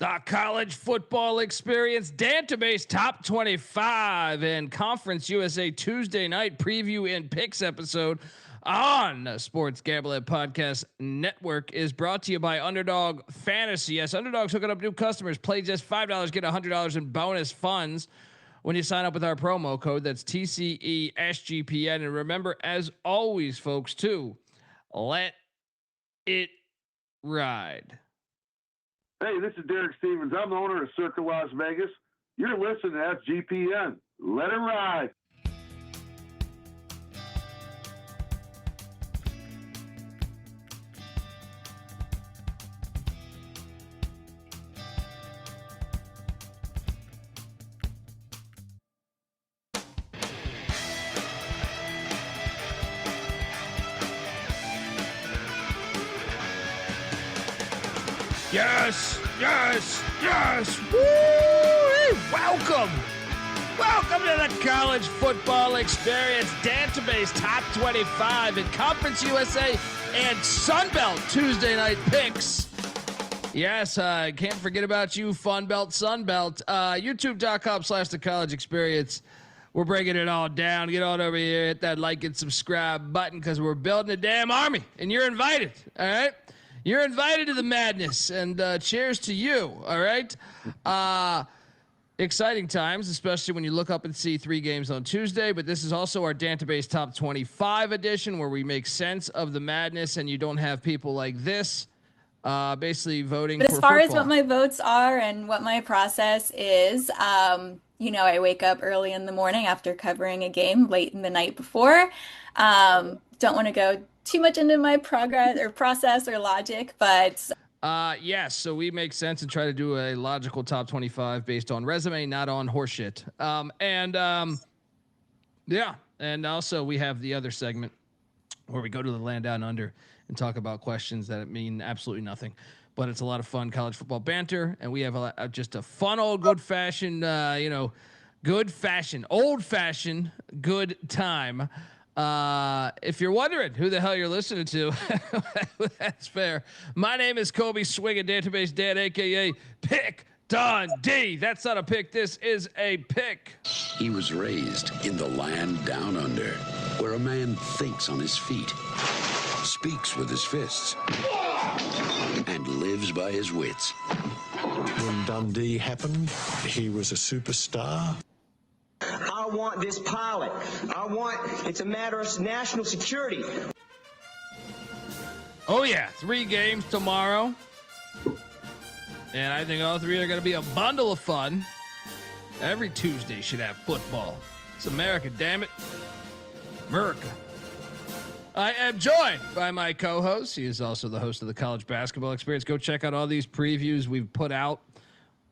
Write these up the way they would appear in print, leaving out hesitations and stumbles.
The college football experience, Dantabase top 25 and Conference USA Tuesday night preview and picks episode on the Sports Gambling Podcast Network is brought to you by Underdog Fantasy. Yes, Underdog's hooking up new customers. Play just $5, get $100 in bonus funds when you sign up with our promo code. That's TCESGPN. And remember, as always, folks, too, let it ride. Hey, this is Derek Stevens. I'm the owner of Circa Las Vegas. You're listening to SGPN. Let it ride. Yes, yes, yes. Woo! Welcome to the college football experience. Dantabase top 25 in Conference USA and Sunbelt Tuesday night picks. Yes, I can't forget about you, Funbelt, Sunbelt. YouTube.com/the college experience. We're breaking it all down. Get on over here, hit that like and subscribe button because we're building a damn army, and you're invited. All right. You're invited to the madness, and cheers to you. All right. Exciting times, especially when you look up and see 3 games on Tuesday. But this is also our Dantabase Top 25 edition, where we make sense of the madness, and you don't have people like this basically voting. But for as far football. as what my votes are and what my process is, I wake up early in the morning after covering a game late in the night before. Don't want to go too much into my progress or process or logic, but yes, so we make sense and try to do a logical top 25 based on resume, not on horseshit. And also we have the other segment where we go to the land down under and talk about questions that mean absolutely nothing, but it's a lot of fun college football banter, and we have just a fun old old fashioned good time. If you're wondering who the hell you're listening to, that's fair. My name is Kobe Swinging Dantabase Dan, aka Pick Dundee. That's not a pick. This is a pick. He was raised in the land down under, where a man thinks on his feet, speaks with his fists, and lives by his wits. When Dundee happened, he was a superstar. I want this pilot. It's a matter of national security. Oh yeah, 3 games tomorrow. And I think all 3 are going to be a bundle of fun. Every Tuesday should have football. It's America, damn it. America. I am joined by my co-host. He is also the host of the College Basketball Experience. Go check out all these previews we've put out.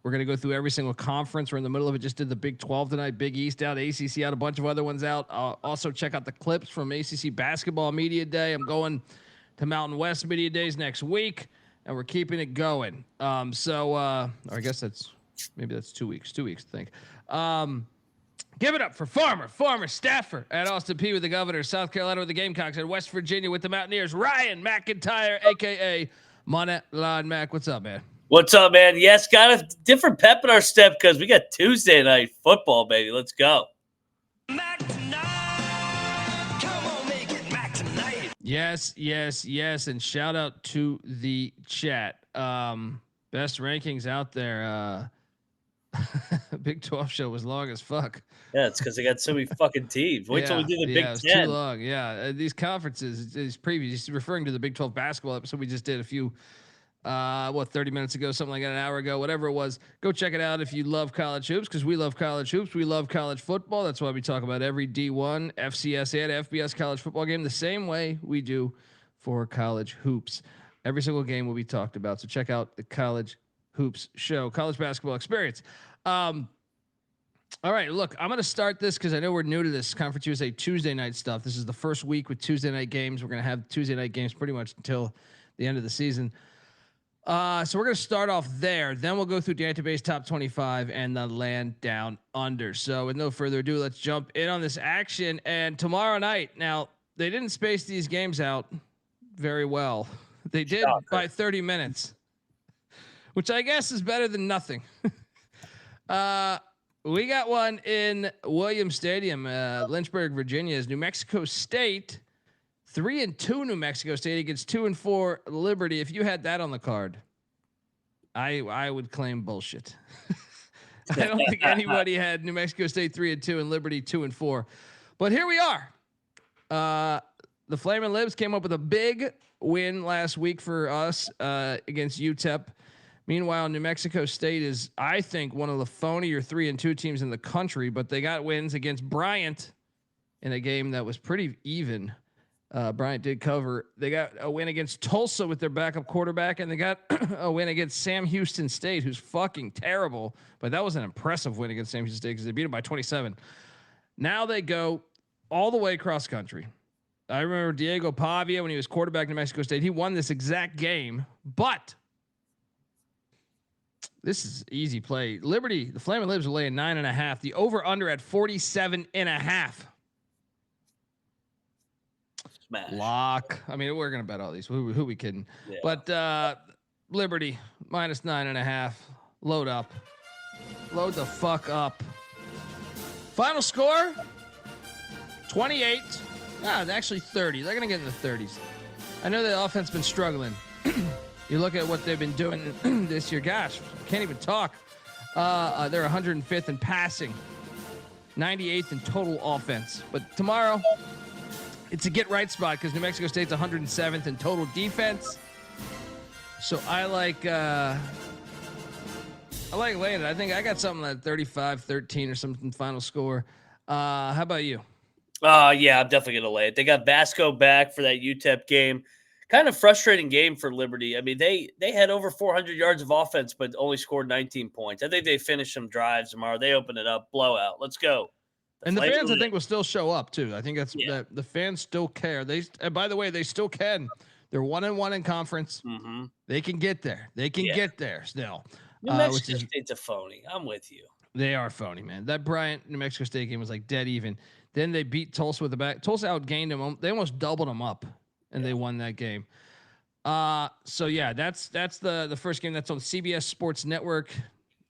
We're going to go through every single conference. We're in the middle of it. Just did the Big 12 tonight, Big East out, ACC out, a bunch of other ones out. Also check out the clips from ACC Basketball Media Day. I'm going to Mountain West Media Days next week, and we're keeping it going. Or I guess that's 2 weeks. 2 weeks, I think. Give it up for former staffer at Austin Peay with the Governor, South Carolina with the Gamecocks, and West Virginia with the Mountaineers, Ryan McIntyre, a.k.a. Money Line Mac. What's up, man? What's up, man? Yes, got a different pep in our step because we got Tuesday night football, baby. Let's go. Mac tonight. Come on, make it Mac tonight. Yes. And shout out to the chat. Best rankings out there. Big 12 show was long as fuck. Yeah, it's because they got so many fucking teams. Wait till we do the Big 10. Too long. Yeah, these conferences, these previews. He's referring to the Big 12 basketball episode we just did a few 30 minutes ago, something like that, an hour ago, whatever it was. Go check it out if you love college hoops, because we love college hoops. We love college football. That's why we talk about every D1, FCS, and FBS college football game the same way we do for college hoops. Every single game will be talked about. So check out the College Hoops Show, College Basketball Experience. All right, look, I'm going to start this because I know we're new to this Conference USA Tuesday night stuff. This is the first week with Tuesday night games. We're going to have Tuesday night games pretty much until the end of the season. So we're going to start off there. Then we'll go through Dantabase Top 25 and the land down under. So with no further ado, let's jump in on this action. And tomorrow night, now they didn't space these games out very well. They did by 30 minutes, which I guess is better than nothing. We got one in Williams Stadium, Lynchburg, Virginia. Is New Mexico State 3-2? New Mexico State against 2-4 Liberty. If you had that on the card, I would claim bullshit. I don't think anybody had New Mexico State 3-2 and Liberty 2-4. But here we are. The Flamin' Libs came up with a big win last week for us against UTEP. Meanwhile, New Mexico State is, I think, one of the phonier 3-2 teams in the country, but they got wins against Bryant in a game that was pretty even. Bryant did cover. They got a win against Tulsa with their backup quarterback, and they got a win against Sam Houston State, who's fucking terrible. But that was an impressive win against Sam Houston State because they beat them by 27. Now they go all the way cross country. I remember Diego Pavia when he was quarterback in New Mexico State. He won this exact game, but this is easy play. Liberty, the Flamin' Libs are laying 9.5. The over/under at 47.5. Smash. Lock. I mean, we're gonna bet all these. Who we kidding? Yeah. But Liberty minus 9.5. Load up. Load the fuck up. Final score 28. Actually 30. They're gonna get in the 30s. I know the offense been struggling. You look at what they've been doing this year. Gosh, can't even talk. They're 105th in passing, 98th in total offense. But tomorrow, it's a get right spot because New Mexico State's 107th in total defense. So I like laying it. I think I got something like 35-13 or something final score. How about you? Yeah, I'm definitely gonna lay it. They got Vasco back for that UTEP game. Kind of frustrating game for Liberty. I mean, they had over 400 yards of offense, but only scored 19 points. I think they finished some drives tomorrow. They open it up, blowout. Let's go. And the fans, I think, will still show up too. I think that the fans still care. And by the way, they still can. They're 1-1 in conference. Mm-hmm. They can get there. They can get there still. New Mexico State's a phony. I'm with you. They are phony, man. That Bryant New Mexico State game was like dead even. Then they beat Tulsa with the back. Tulsa outgained them. They almost doubled them up. And they won that game. So yeah, that's the first game that's on CBS Sports Network.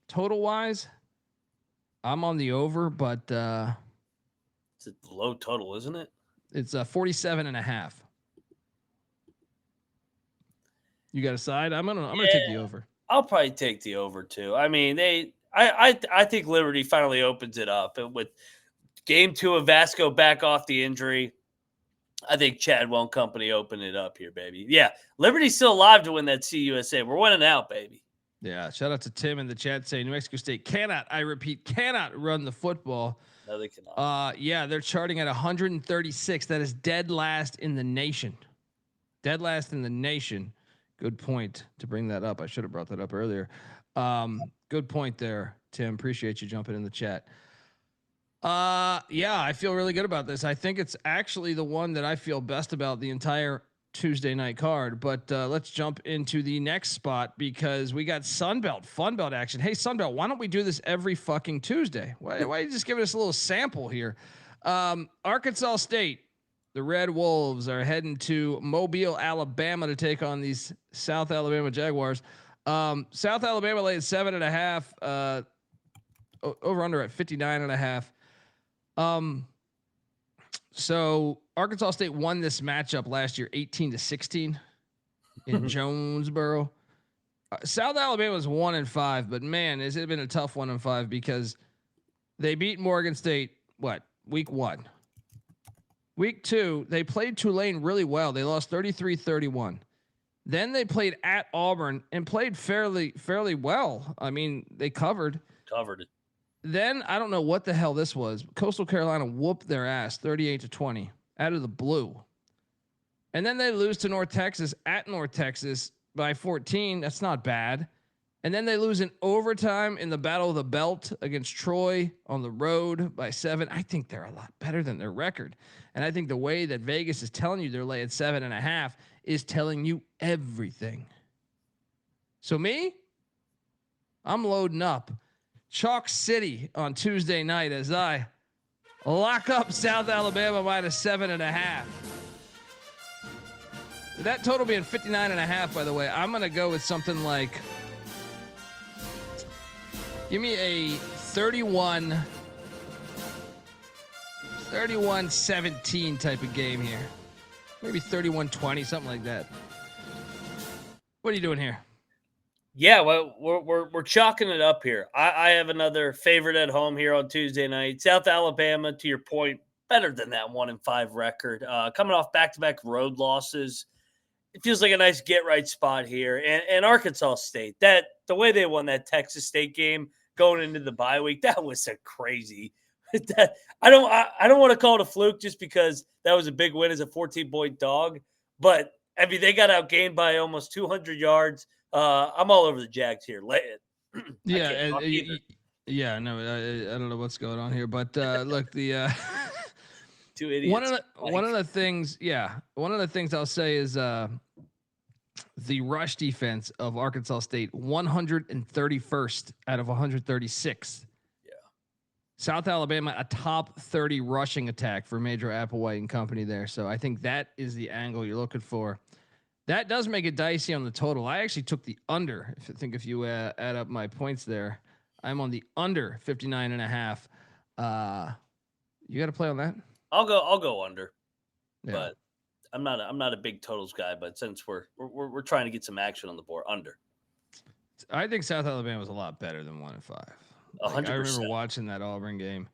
Total wise, I'm on the over, but it's a low total, isn't it? It's 47.5. You got a side? I'm gonna take the over. I'll probably take the over too. I mean, I think Liberty finally opens it up with game 2 of Vasco back off the injury. I think Chadwell and company open it up here, baby. Yeah, Liberty's still alive to win that CUSA. We're winning out, baby. Yeah, shout out to Tim in the chat saying New Mexico State cannot, I repeat, cannot run the football. No, they cannot. Yeah, they're charting at 136. That is dead last in the nation. Dead last in the nation. Good point to bring that up. I should have brought that up earlier. Good point there, Tim. Appreciate you jumping in the chat. Yeah, I feel really good about this. I think it's actually the one that I feel best about the entire Tuesday night card. But let's jump into the next spot because we got Sunbelt, Funbelt action. Hey, Sunbelt, why don't we do this every fucking Tuesday? Why are you just giving us a little sample here? Arkansas State, the Red Wolves are heading to Mobile, Alabama to take on these South Alabama Jaguars. South Alabama laid 7.5, over under at 59.5. So Arkansas State won this matchup last year, 18-16 in Jonesboro. South Alabama was 1-5, but man, has it been a tough 1-5 because they beat Morgan State. Week 1, week 2, they played Tulane really well. They lost 33-31. Then they played at Auburn and played fairly well. I mean, they covered it. Then I don't know what the hell this was. Coastal Carolina whooped their ass 38-20 out of the blue. And then they lose to North Texas at North Texas by 14. That's not bad. And then they lose in overtime in the Battle of the Belt against Troy on the road by 7. I think they're a lot better than their record. And I think the way that Vegas is telling you they're laying 7.5 is telling you everything. So me, I'm loading up Chalk City on Tuesday night as I lock up South Alabama minus 7.5. That total being 59.5, by the way, I'm going to go with something like Give me a 31-17 type of game here. Maybe 31-20, something like that. What are you doing here? Yeah, well, we're chalking it up here. I have another favorite at home here on Tuesday night. South Alabama, to your point, better than that 1-5 record. Coming off back-to-back road losses. It feels like a nice get-right spot here. And Arkansas State, the way they won that Texas State game going into the bye week, that was a crazy. I don't want to call it a fluke just because that was a big win as a 14-point dog. But, I mean, they got outgained by almost 200 yards. I'm all over the Jags here. No, I don't know what's going on here, but look, the two idiots. One of the things I'll say is the rush defense of Arkansas State, 131st out of 136. Yeah. South Alabama, a top 30 rushing attack for Major Applewhite and company there. So I think that is the angle you're looking for. That does make it dicey on the total. I actually took the under. If you add up my points there, I'm on the under 59.5. You got to play on that? I'll go under. Yeah. But I'm not a big totals guy, but since we're trying to get some action on the board, under. I think South Alabama was a lot better than 1-5. 100%. I remember watching that Auburn game.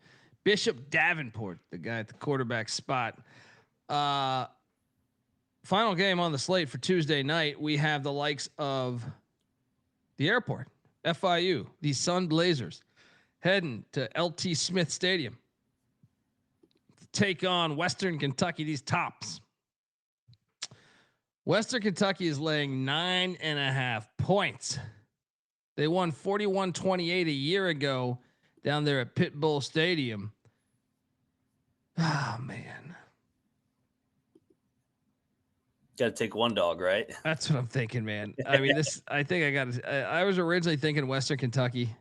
Bishop Davenport, the guy at the quarterback spot. Final game on the slate for Tuesday night, we have the likes of the airport, FIU, the Sun Blazers, heading to LT Smith Stadium to take on Western Kentucky, these tops. Western Kentucky is laying 9.5 points. They won 41-28 a year ago down there at Pitbull Stadium. Oh, man. Got to take one dog, right? That's what I'm thinking, man. I mean, I was originally thinking Western Kentucky,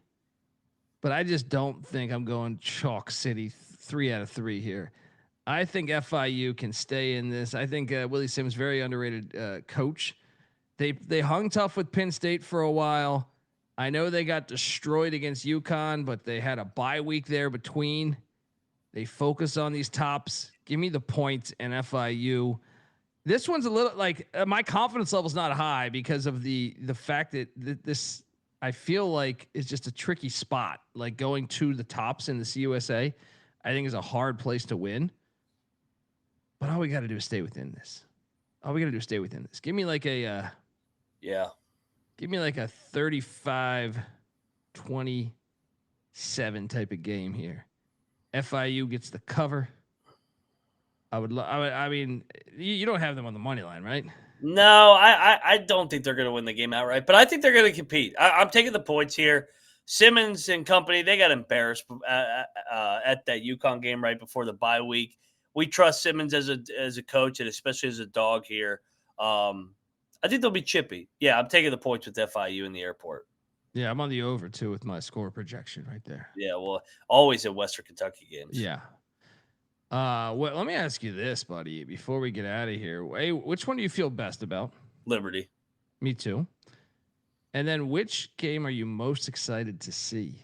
but I just don't think I'm going Chalk City 3 out of 3 here. I think FIU can stay in this. I think Willie Simmons, very underrated coach. They hung tough with Penn State for a while. I know they got destroyed against UConn, but they had a bye week there between. They focus on these tops. Give me the points and FIU. This one's a little like my confidence level is not high because of the fact that this I feel like is just a tricky spot. Like going to the tops in the CUSA, I think is a hard place to win. But all we got to do is stay within this. Give me like a Give me like a 35-27 type of game here. FIU gets the cover. I mean, you don't have them on the money line, right? No, I don't think they're going to win the game outright, but I think they're going to compete. I'm taking the points here. Simmons and company, they got embarrassed at that UConn game right before the bye week. We trust Simmons as a coach and especially as a dog here. I think they'll be chippy. Yeah, I'm taking the points with FIU in the airport. Yeah, I'm on the over too with my score projection right there. Yeah, well, always at Western Kentucky games. Yeah. Well, let me ask you this, buddy, before we get out of here. Hey, which one do you feel best about? Liberty. Me too. And then which game are you most excited to see?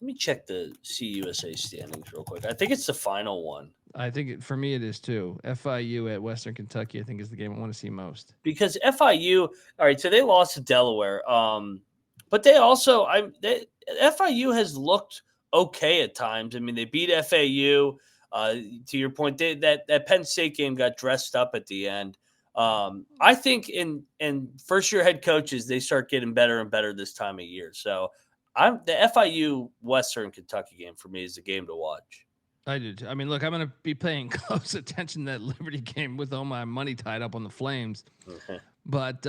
Let me check the CUSA standings real quick. I think it's the final one. I think for me it is too. FIU at Western Kentucky, I think, is the game I want to see most. Because FIU, all right, so they lost to Delaware. But they also, FIU has looked okay at times. I mean, they beat FAU. To your point, that Penn State game got dressed up at the end. I think in first-year head coaches, they start getting better and better this time of year. So the FIU Western Kentucky game for me is the game to watch. I did. I mean, look, I'm going to be paying close attention to that Liberty game with all my money tied up on the Flames. Okay. But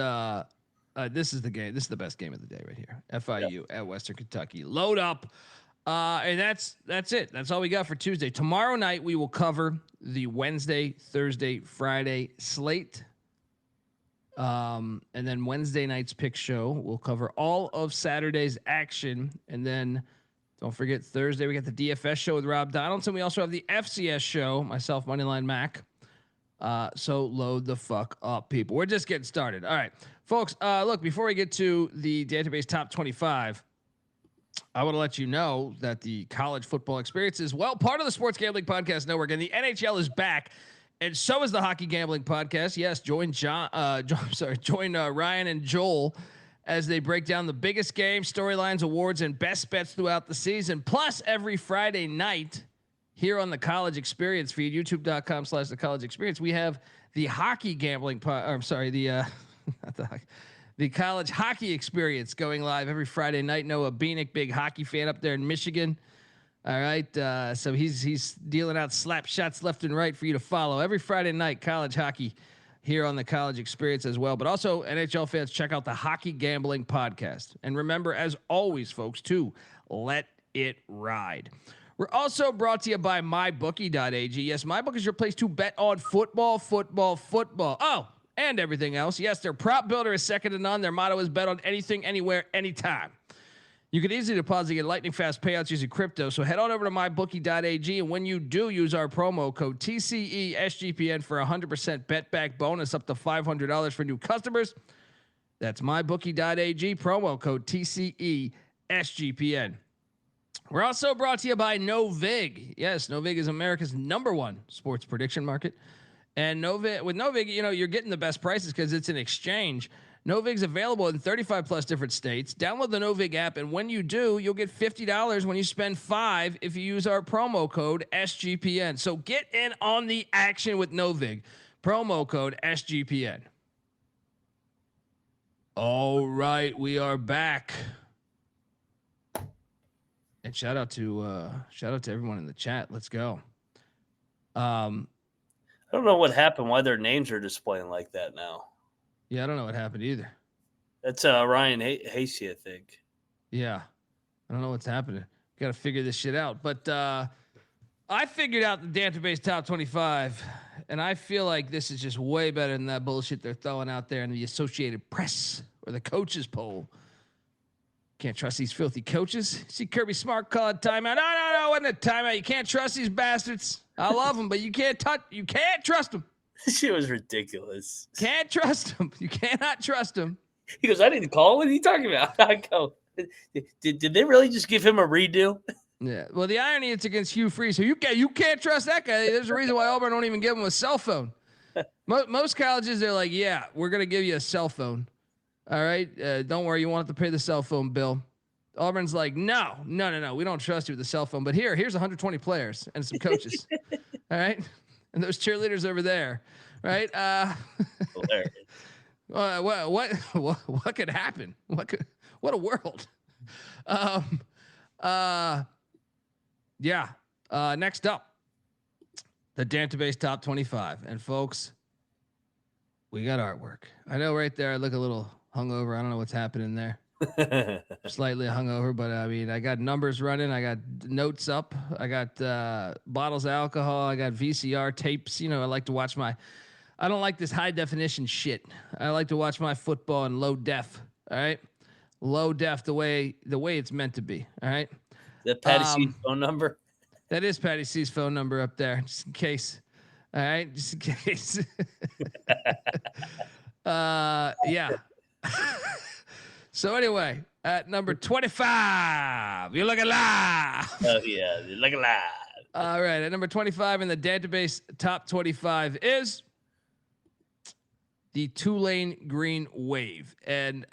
this is the game. This is the best game of the day right here. FIU at Western Kentucky. Load up. And that's it. That's all we got for Tuesday. Tomorrow night, we will cover the Wednesday, Thursday, Friday slate. And then Wednesday night's pick show. We'll cover all of Saturday's action. And then don't forget Thursday, we got the DFS show with Rob Donaldson. We also have the FCS show, myself, Moneyline Mac. So load the fuck up, people. We're just getting started. All right, folks. Look, before we get to the Dantabase top 25, I want to let you know that the college football experience is part of the Sports Gambling Podcast Network, and the NHL is back, and so is the Hockey Gambling Podcast. Yes, join Ryan and Joel as they break down the biggest games, storylines, awards, and best bets throughout the season. Plus, every Friday night here on the College Experience feed, youtube.com/the College Experience, we have the Hockey Gambling the College Hockey Experience going live every Friday night. Noah Beanick, big hockey fan up there in Michigan. All right, so he's dealing out slap shots left and right for you to follow every Friday night. College hockey here on the College Experience as well, but also NHL fans, check out the Hockey Gambling Podcast. And remember, as always, folks, to let it ride. We're also brought to you by mybookie.ag. Yes, MyBookie is your place to bet on football. Oh, and everything else. Yes, their prop builder is second to none. Their motto is bet on anything, anywhere, anytime. You can easily deposit and get lightning fast payouts using crypto. So head on over to mybookie.ag, and when you do, use our promo code TCESGPN for a 100% bet back bonus up to $500 for new customers. That's mybookie.ag, promo code TCESGPN. We're also brought to you by Novig. Yes, Novig is America's #1 sports prediction market. And with Novig, you're getting the best prices because it's an exchange. Novig's available in 35 plus different states. Download the Novig app, and when you do, you'll get $50 when you spend $5 if you use our promo code SGPN. So get in on the action with Novig. Promo code SGPN. All right, we are back. And shout out to everyone in the chat. Let's go. I don't know what happened, why their names are displaying like that now. Yeah, I don't know what happened either. That's Ryan Hasty, I think. Yeah, I don't know what's happening. Got to figure this shit out. But I figured out the Dantabase top 25, and I feel like this is just way better than that bullshit they're throwing out there in the Associated Press or the coaches poll. Can't trust these filthy coaches. See Kirby Smart call it timeout. No, it wasn't a timeout. You can't trust these bastards. I love them, but you can't trust them. This shit was ridiculous. Can't trust them. You cannot trust them. He goes, I didn't call. What are you talking about? I go, did they really just give him a redo? Yeah. Well, the irony it's against Hugh Freeze, so you can't trust that guy. There's a reason why Auburn don't even give him a cell phone. Most colleges, they're like, yeah, we're gonna give you a cell phone. All right, don't worry, you won't have to pay the cell phone bill. Auburn's like, no, we don't trust you with the cell phone. But here's 120 players and some coaches. All right, and those cheerleaders over there, right? What could happen? What a world. Next up, the Dantabase top 25, and folks, we got artwork. I know right there I look a little hungover. I don't know what's happening there. Slightly hungover, but I mean, I got numbers running. I got notes up. I got bottles of alcohol. I got VCR tapes. I like to watch I don't like this high definition shit. I like to watch my football in low def. All right, low def the way it's meant to be. All right. That Patty C's phone number. That is Patty C's phone number up there, just in case. All right, just in case. Yeah. So anyway, at number 25, you're looking live. Oh yeah, you're looking live. All right, at number 25 in the Dantabase top 25 is the Tulane Green Wave, and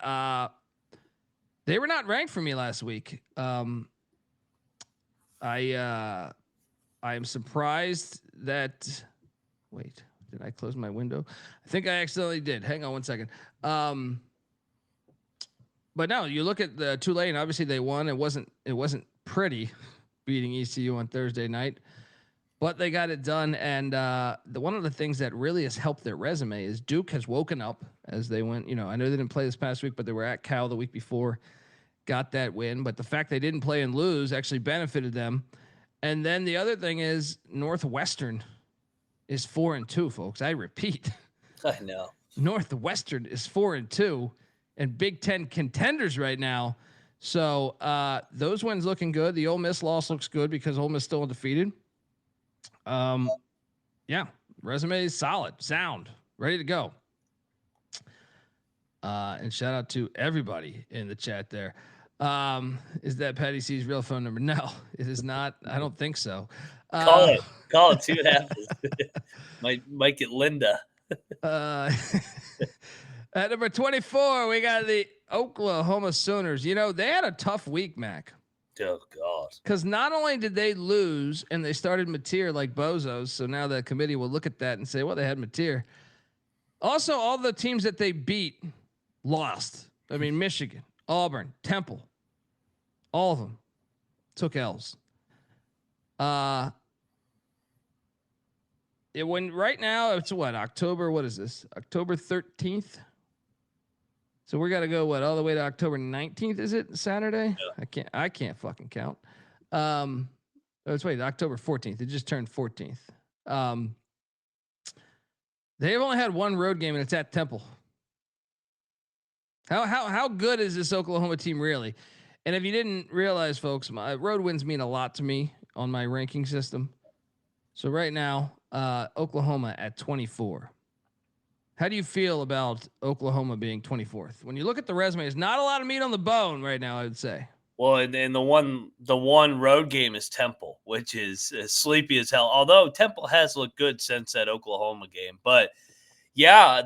they were not ranked for me last week. I am surprised that. Wait, did I close my window? I think I accidentally did. Hang on one second. But no, you look at the Tulane. Obviously, they won. It wasn't pretty beating ECU on Thursday night, but they got it done. And one of the things that really has helped their resume is Duke has woken up as they went. I know they didn't play this past week, but they were at Cal the week before, got that win. But the fact they didn't play and lose actually benefited them. And then the other thing is Northwestern is 4-2, folks. I repeat. I know. Northwestern is 4-2 and Big Ten contenders right now. So those wins looking good. The Ole Miss loss looks good because Ole Miss still undefeated. Yeah, resume is solid, sound, ready to go. And shout out to everybody in the chat there. Is that Patty C's real phone number? No, it is not. I don't think so. Call it. See what happens. might get Linda. At number 24, we got the Oklahoma Sooners. You know, they had a tough week, Mac. Oh, God. Because not only did they lose and they started Mateer like bozos, so now the committee will look at that and say, well, they had Mateer. Also, all the teams that they beat lost. I mean, Michigan, Auburn, Temple, all of them took L's. It went right now. It's what, October? What is this? October 13th. So we got to go all the way to October 19th. Is it Saturday? Yeah. I can't fucking count. Let's wait, October 14th. It just turned 14th. They've only had one road game and it's at Temple. How good is this Oklahoma team really? And if you didn't realize, folks, my road wins mean a lot to me on my ranking system. So right now, Oklahoma at 24. How do you feel about Oklahoma being 24th? When you look at the resume, there's not a lot of meat on the bone right now, I would say. Well, and the one road game is Temple, which is sleepy as hell. Although Temple has looked good since that Oklahoma game, but yeah,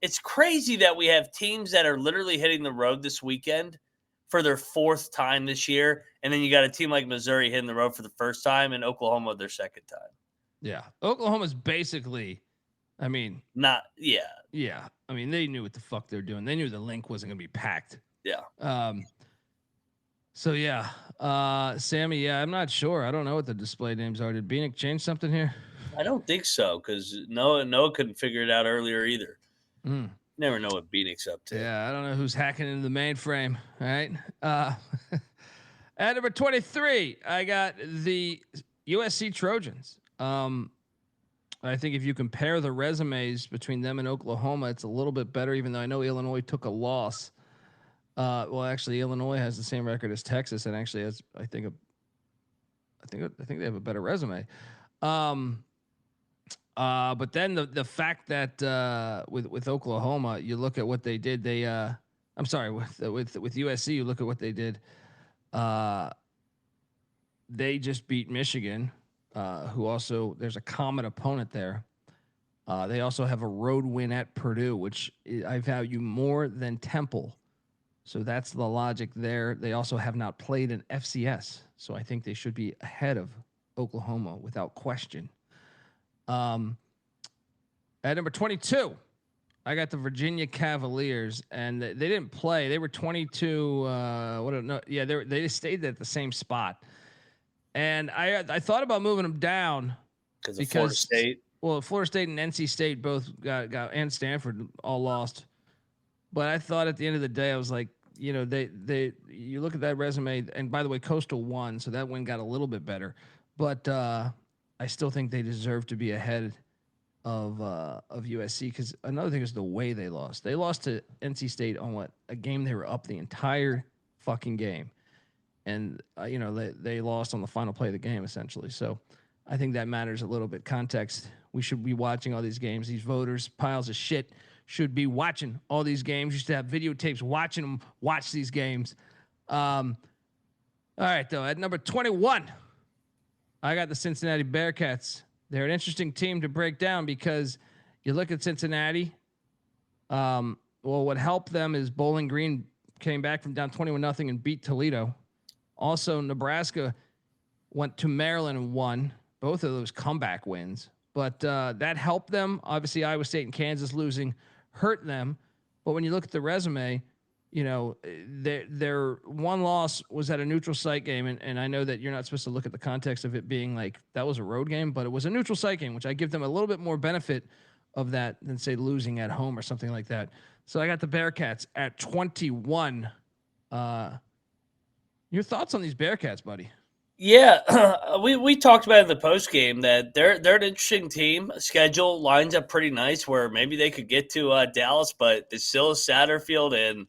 it's crazy that we have teams that are literally hitting the road this weekend for their fourth time this year, and then you got a team like Missouri hitting the road for the first time, and Oklahoma their second time. Yeah, Oklahoma's basically, I mean, yeah. I mean, they knew what the fuck they're doing. They knew the link wasn't gonna be packed. Yeah. So yeah, Sammy. Yeah, I'm not sure. I don't know what the display names are. Did Beanick change something here? I don't think so, because Noah couldn't figure it out earlier either. Never know what Beanick's up to. Yeah, I don't know who's hacking into the mainframe. All right. At number 23, I got the USC Trojans. I think if you compare the resumes between them and Oklahoma, it's a little bit better, even though I know Illinois took a loss. Well, actually, Illinois has the same record as Texas, and actually has, I think they have a better resume. But then the fact that with Oklahoma, you look at what they did. They I'm sorry, with USC, you look at what they did. They just beat Michigan, who also there's a common opponent there. They also have a road win at Purdue, which I value more than Temple. So that's the logic there. They also have not played an FCS, so I think they should be ahead of Oklahoma without question. At number 22, I got the Virginia Cavaliers, and they didn't play. They were 22. They just stayed at the same spot. And I thought about moving them down because Florida State. Well, Florida State and NC State both got and Stanford all lost. But I thought at the end of the day, I was like, you you look at that resume, and by the way, Coastal won, so that win got a little bit better. But I still think they deserve to be ahead of USC, because another thing is the way they lost. They lost to NC State on a game they were up the entire fucking game, and they lost on the final play of the game essentially. So I think that matters a little bit. Context. We should be watching all these games. These voters, piles of shit, should be watching all these games. You should have videotapes watching them watch these games. All right, though, at number 21, I got the Cincinnati Bearcats. They're an interesting team to break down because you look at Cincinnati. What helped them is Bowling Green came back from down 21-0 and beat Toledo. Also, Nebraska went to Maryland and won. Both of those comeback wins. But that helped them. Obviously, Iowa State and Kansas losing hurt them. But when you look at the resume, their one loss was at a neutral site game. And I know that you're not supposed to look at the context of it being like that was a road game, but it was a neutral site game, which I give them a little bit more benefit of that than, say, losing at home or something like that. So I got the Bearcats at 21. Your thoughts on these Bearcats, buddy? Yeah, we talked about in the post game that they're an interesting team. Schedule lines up pretty nice where maybe they could get to Dallas, but it's still a Satterfield, and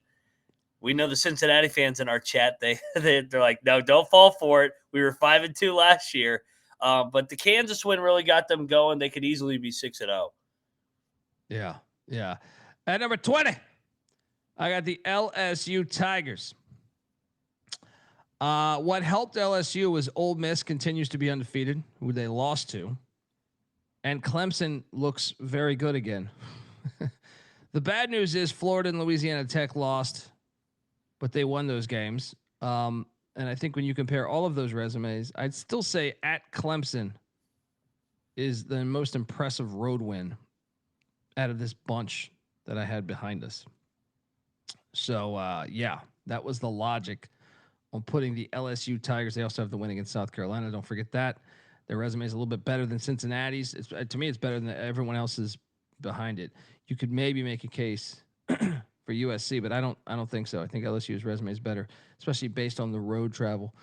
we know the Cincinnati fans in our chat. They're like, no, don't fall for it. We were 5-2 last year, but the Kansas win really got them going. They could easily be 6-0. Yeah. At number 20, I got the LSU Tigers. What helped LSU was Ole Miss continues to be undefeated, who they lost to. And Clemson looks very good again. The bad news is Florida and Louisiana Tech lost, but they won those games. And I think when you compare all of those resumes, I'd still say at Clemson is the most impressive road win out of this bunch that I had behind us. So, yeah, that was the logic on putting the LSU Tigers. They also have the win against South Carolina. Don't forget that. Their resume is a little bit better than Cincinnati's. To me, it's better than everyone else's behind it. You could maybe make a case for USC, but I don't think so. I think LSU's resume is better, especially based on the road travel.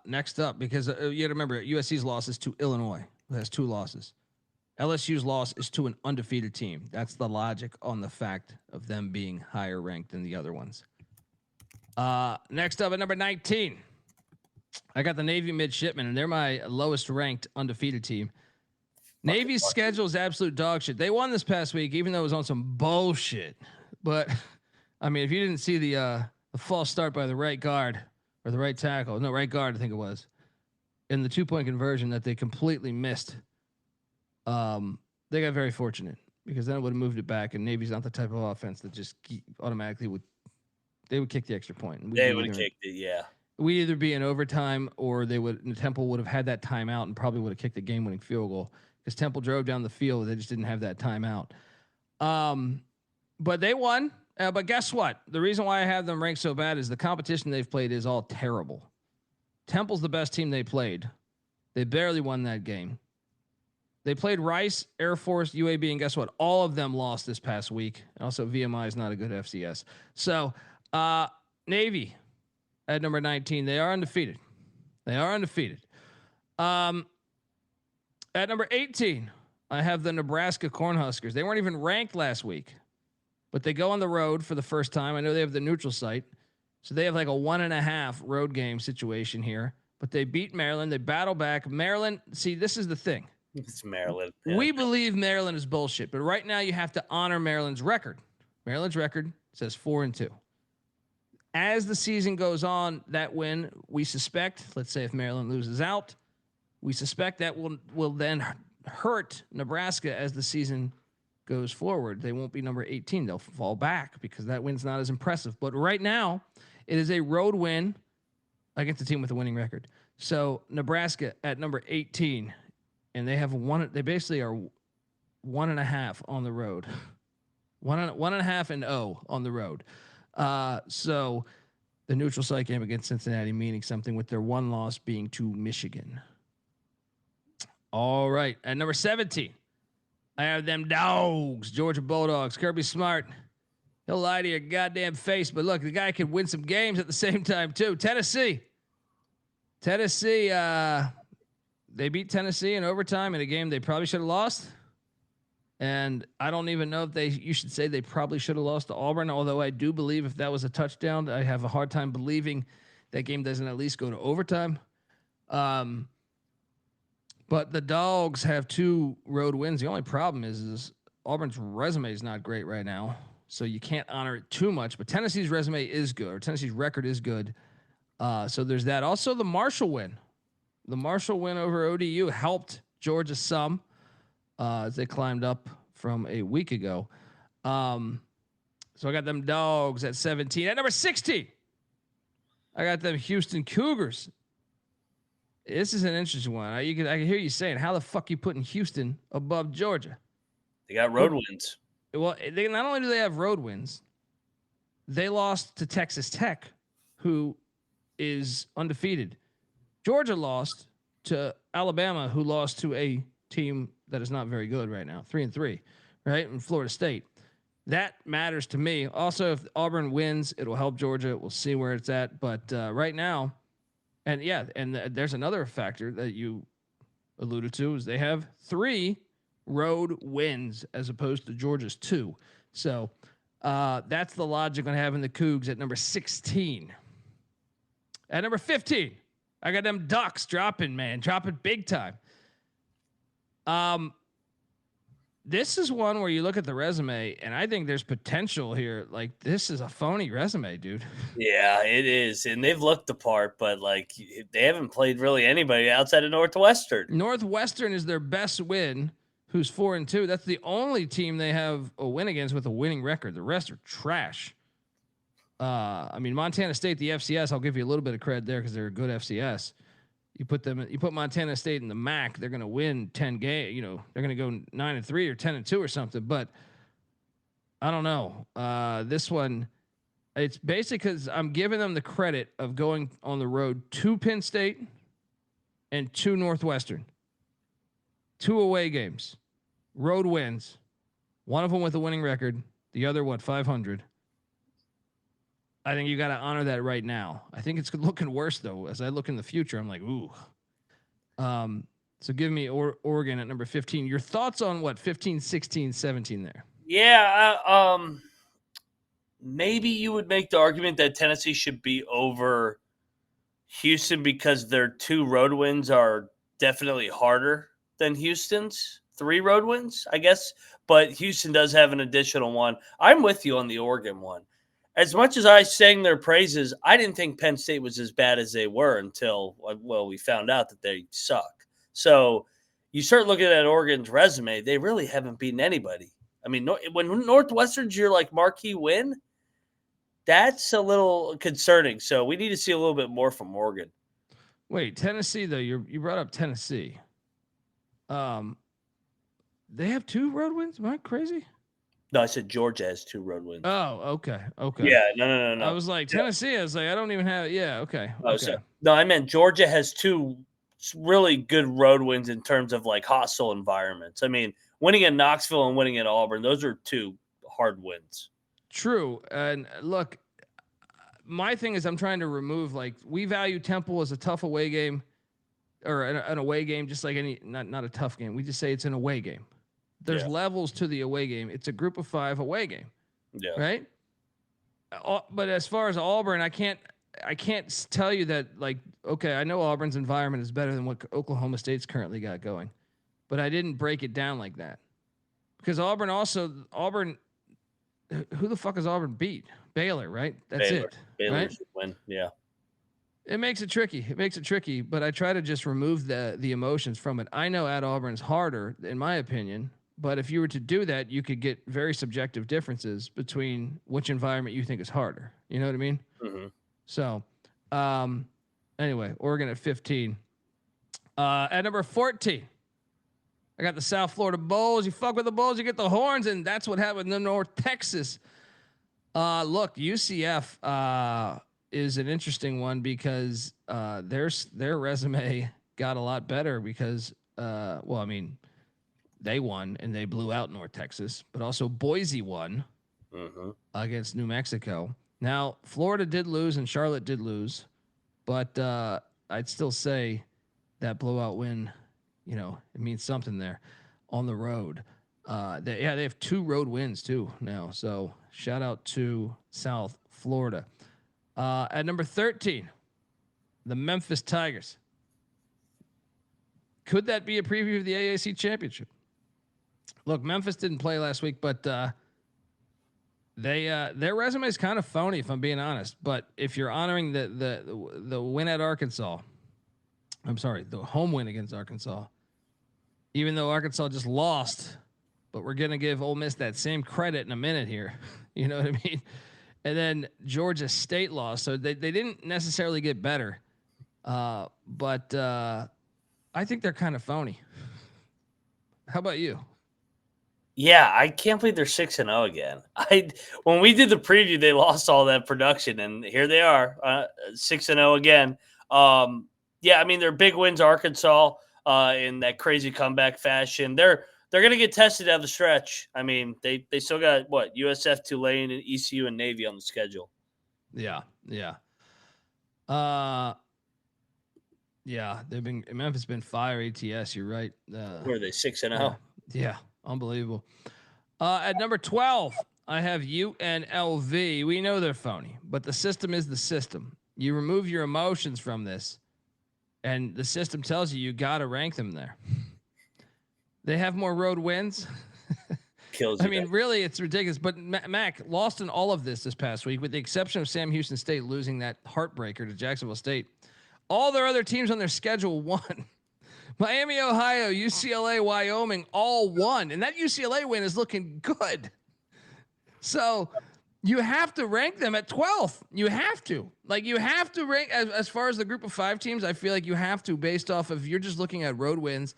Next up, because you got to remember USC's loss is to Illinois, who has 2 losses. LSU's loss is to an undefeated team. That's the logic on the fact of them being higher ranked than the other ones. Next up at number 19, I got the Navy Midshipmen, and they're my lowest ranked undefeated team. Navy's schedule is absolute dog shit. They won this past week, even though it was on some bullshit. But I mean, if you didn't see the false start by the right guard or the right tackle, no, right guard, I think it was, in the 2-point conversion that they completely missed. They got very fortunate because then it would have moved it back, and Navy's not the type of offense that just automatically would kick the extra point. They would have kicked it, yeah. We'd either be in overtime or Temple would have had that timeout and probably would have kicked the game-winning field goal because Temple drove down the field. They just didn't have that timeout. But they won. But guess what? The reason why I have them ranked so bad is the competition they've played is all terrible. Temple's the best team they played. They barely won that game. They played Rice, Air Force, UAB, and guess what? All of them lost this past week. And also, VMI is not a good FCS. So, Navy at number 19, they are undefeated. At number 18, I have the Nebraska Cornhuskers. They weren't even ranked last week, but they go on the road for the first time. I know they have the neutral site, so they have like a 1.5 road game situation here. But they beat Maryland. They battle back. Maryland, see, this is the thing. It's Maryland. Yeah. We believe Maryland is bullshit, but right now you have to honor Maryland's record. Maryland's record says 4-2. As the season goes on, that win, we suspect, let's say if Maryland loses out, we suspect that will then hurt Nebraska as the season goes forward. They won't be number 18. They'll fall back because that win's not as impressive. But right now, it is a road win against a team with a winning record. So Nebraska at number 18, and they have they basically are 1.5 on the road. 1.5-0 on the road. So the neutral site game against Cincinnati meaning something with their one loss being to Michigan. All right. At number 17, I have them dogs, Georgia Bulldogs, Kirby Smart. He'll lie to your goddamn face, but look, the guy can win some games at the same time too. Tennessee, they beat Tennessee in overtime in a game they probably should have lost. And I don't even know if you should say they probably should have lost to Auburn, although I do believe if that was a touchdown, I have a hard time believing that game doesn't at least go to overtime. But the Dogs have 2 road wins. The only problem is Auburn's resume is not great right now, so you can't honor it too much. But Tennessee's resume is good, or Tennessee's record is good. So there's that. Also, the Marshall win. The Marshall win over ODU helped Georgia some. As they climbed up from a week ago. So I got them Dogs at 17. At number 16, I got them Houston Cougars. This is an interesting one. I can hear you saying, how the fuck you putting Houston above Georgia? They got road wins. Well, they not only do they have road wins, they lost to Texas Tech, who is undefeated. Georgia lost to Alabama, who lost to a team that is not very good right now, 3-3, right? And Florida State. That matters to me. Also, if Auburn wins, it'll help Georgia. We'll see where it's at. But right now, and yeah, and there's another factor that you alluded to is they have 3 road wins as opposed to Georgia's 2. So that's the logic on having the Cougs at number 16. At number 15, I got them Ducks dropping big time. this is one where you look at the resume, and I think there's potential here. Like, this is a phony resume, dude. Yeah, it is. And they've looked the part, but like they haven't played really anybody outside of Northwestern. Northwestern is their best win, who's 4-2. That's the only team they have a win against with a winning record. The rest are trash. I mean, Montana State, the FCS, I'll give you a little bit of credit there because they're a good FCS. You put Montana State in the MAC, they're going to win 10 games. You know, they're going to go 9-3 or 10-2 or something. But I don't know. This one, it's basically because I'm giving them the credit of going on the road to Penn State and to Northwestern. 2 away games, road wins. One of them with a winning record. The other, 500. I think you got to honor that right now. I think it's looking worse though. As I look in the future, I'm like, ooh. So give me Oregon at number 15. Your thoughts on 15, 16, 17 there? Yeah. Maybe you would make the argument that Tennessee should be over Houston because their 2 road wins are definitely harder than Houston's 3 road wins, I guess. But Houston does have an additional one. I'm with you on the Oregon one. As much as I sang their praises, I didn't think Penn State was as bad as they were until, we found out that they suck. So you start looking at Oregon's resume, they really haven't beaten anybody. I mean, when Northwestern's your marquee win, that's a little concerning. So we need to see a little bit more from Oregon. Wait, Tennessee though, you brought up Tennessee. They have 2 road wins. Am I crazy? No, I said Georgia has 2 road wins. Oh, okay. Yeah, no. I was like, Tennessee, I was like, I don't even have, okay. Oh, okay. No, I meant Georgia has 2 really good road wins in terms of hostile environments. I mean, winning at Knoxville and winning at Auburn, those are 2 hard wins. True. And look, my thing is I'm trying to remove, we value Temple as a tough away game or an away game, just like not a tough game. We just say it's an away game. There's levels to the away game. It's a group of 5 away game. Yeah. Right. But as far as Auburn, I can't tell you that okay, I know Auburn's environment is better than what Oklahoma State's currently got going, but I didn't break it down like that because Auburn, who the fuck has Auburn beat? Baylor, right? That's it. Baylor should win. Yeah. It makes it tricky, but I try to just remove the emotions from it. I know at Auburn's harder, in my opinion, but if you were to do that, you could get very subjective differences between which environment you think is harder. You know what I mean? Mm-hmm. So, anyway, Oregon at 15. At number 14, I got the South Florida Bulls. You fuck with the Bulls, you get the horns, and that's what happened in North Texas. Look, UCF is an interesting one because their resume got a lot better because, they won and they blew out North Texas, but also Boise won against New Mexico. Now, Florida did lose and Charlotte did lose, but I'd still say that blowout win, it means something there on the road. They have 2 road wins too now. So shout out to South Florida. At number 13, the Memphis Tigers. Could that be a preview of the AAC Championship? Look, Memphis didn't play last week, but their resume is kind of phony, if I'm being honest. But if you're honoring the win at Arkansas, the home win against Arkansas, even though Arkansas just lost, but we're gonna give Ole Miss that same credit in a minute here. You know what I mean? And then Georgia State lost, so they didn't necessarily get better. But I think they're kind of phony. How about you? Yeah, I can't believe they're 6-0 again. When we did the preview, they lost all that production, and here they are, 6-0 again. Yeah, I mean, their big wins, Arkansas, in that crazy comeback fashion. They're going to get tested down the stretch. I mean, they still got, USF, Tulane, and ECU and Navy on the schedule. Yeah. Memphis been fire ATS. You're right. Where are they, 6-0? Yeah, unbelievable. At number 12, I have UNLV. We know they're phony, but the system is the system. You remove your emotions from this, and the system tells you got to rank them there. They have more road wins. Kills I you. mean, really, it's ridiculous. But Mac lost in all of this past week, with the exception of Sam Houston State losing that heartbreaker to Jacksonville State. All their other teams on their schedule won. Miami, Ohio, UCLA, Wyoming, all won. And that UCLA win is looking good. So you have to rank them at 12th. You have to. Like, you have to rank, as far as the group of 5 teams, I feel like you have to, based off of, you're just looking at road wins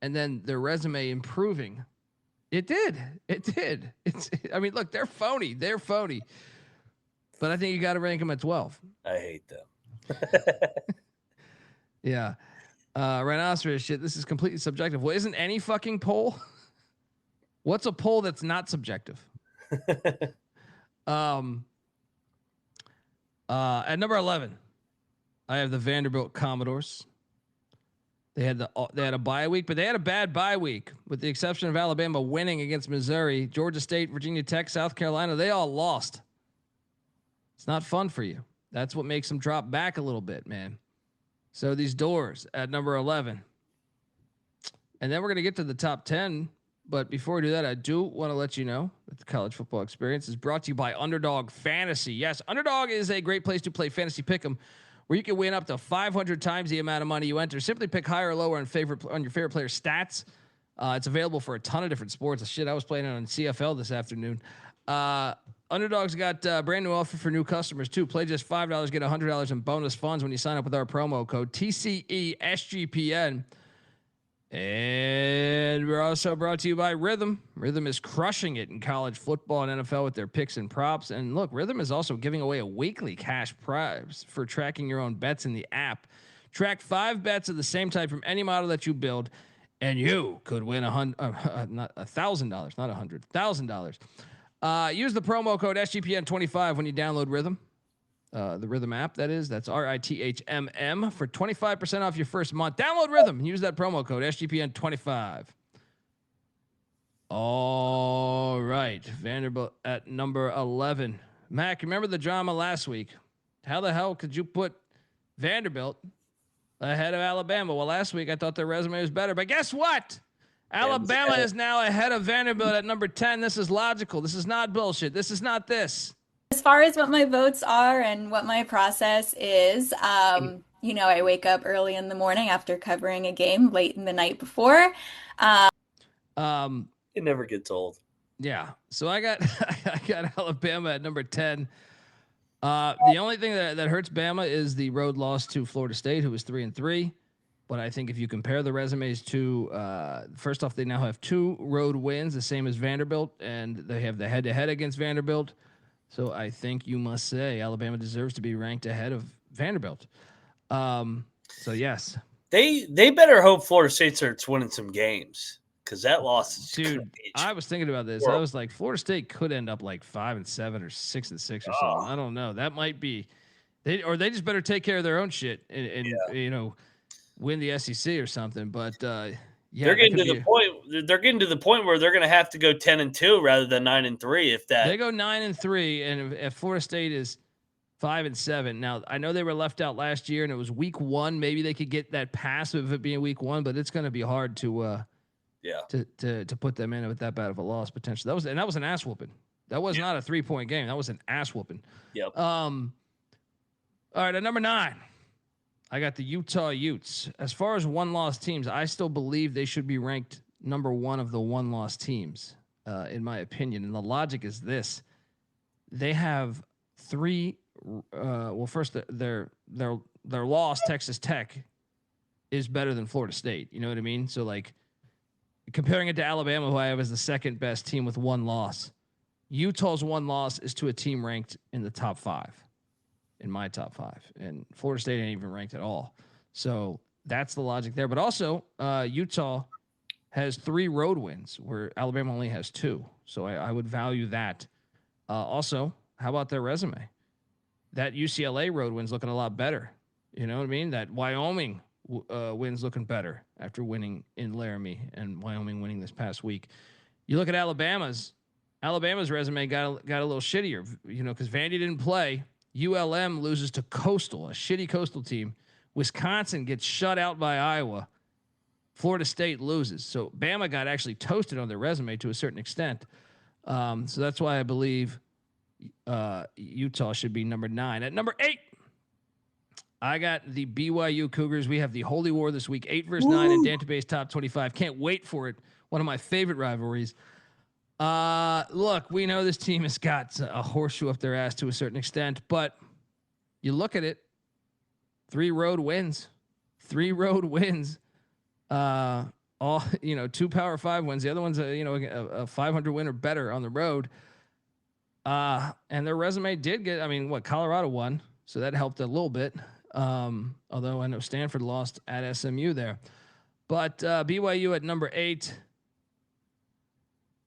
and then their resume improving. It did. I mean, look, they're phony. But I think you got to rank them at 12. I hate them. Yeah. Rhinoceros shit. This is completely subjective. Well, isn't any fucking poll? What's a poll that's not subjective? At number 11, I have the Vanderbilt Commodores. They had a bye week, but they had a bad bye week, with the exception of Alabama winning against Missouri, Georgia State, Virginia Tech, South Carolina. They all lost. It's not fun for you. That's what makes them drop back a little bit, man. So these doors at number 11. And then we're going to get to the top 10. But before we do that, I do want to let you know that the college football experience is brought to you by Underdog Fantasy. Yes, Underdog is a great place to play fantasy pick'em, where you can win up to 500 times the amount of money you enter. Simply pick higher or lower on your favorite player stats. It's available for a ton of different sports. Shit, I was playing it on CFL this afternoon. Underdog's got a brand new offer for new customers too. Play just $5, get $100 in bonus funds when you sign up with our promo code TCESGPN. And we're also brought to you by Rhythm. Rhythm is crushing it in college football and NFL with their picks and props. And look, Rhythm is also giving away a weekly cash prize for tracking your own bets in the app. Track 5 bets of the same type from any model that you build, and you could win not $1,000, not $100,000. Use the promo code SGPN25 when you download Rhythm. The Rhythm app, that is. That's RITHMM for 25% off your first month. Download Rhythm and use that promo code SGPN25. All right. Vanderbilt at number 11. Mac, remember the drama last week? How the hell could you put Vanderbilt ahead of Alabama? Well, last week I thought their resume was better, but guess what? Alabama is now ahead of Vanderbilt at number 10. This is logical. This is not bullshit. This is not this. As far as what my votes are and what my process is, I wake up early in the morning after covering a game late in the night before. It never gets old. Yeah. So I got Alabama at number 10. The only thing that hurts Bama is the road loss to Florida State, who was 3-3. But I think if you compare the resumes to, first off, they now have 2 road wins, the same as Vanderbilt, and they have the head-to-head against Vanderbilt. So I think you must say Alabama deserves to be ranked ahead of Vanderbilt. So yes, they better hope Florida State starts winning some games, because that loss is dude. I was thinking about this. I was like, Florida State could end up like 5-7 or 6-6 or something. I don't know. That might be they just better take care of their own shit and win the SEC or something. But yeah, they're getting to the point. They're getting to the point where they're going to have to go 10-2 rather than 9-3. If that they go 9-3, and if Florida State is 5-7, now I know they were left out last year, and it was week 1. Maybe they could get that pass of it being week 1, but it's going to be hard to put them in with that bad of a loss potentially. That was an ass whooping. That was not a 3-point game. That was an ass whooping. Yep. All right, at number 9. I got the Utah Utes. As far as one-loss teams, I still believe they should be ranked number 1 of the one-loss teams, in my opinion. And the logic is this: they have 3. First, their loss, Texas Tech, is better than Florida State. You know what I mean? So, like, comparing it to Alabama, who I have as the second best team with 1 loss, Utah's 1 loss is to a team ranked in the top 5. In my top 5, and Florida State ain't even ranked at all. So that's the logic there. But also, Utah has 3 road wins where Alabama only has 2. So I would value that. Also, how about their resume? That UCLA road win's looking a lot better. You know what I mean? That Wyoming win's looking better after winning in Laramie, and Wyoming winning this past week. You look at Alabama's resume got a little shittier, because Vandy didn't play. ULM loses to Coastal, a shitty Coastal team. Wisconsin gets shut out by Iowa. Florida State loses. So Bama got actually toasted on their resume to a certain extent. So that's why I believe Utah should be number 9. At number 8, I got the BYU Cougars. We have the Holy War this week, 8 versus 9 in Dantabase Top 25. Can't wait for it. One of my favorite rivalries. Look, we know this team has got a horseshoe up their ass to a certain extent, but you look at it, 3 road wins. All, 2 Power 5 wins. The other one's a 500 win or better on the road. And their resume did get, Colorado won, so that helped a little bit. Although I know Stanford lost at SMU there, but BYU at number 8.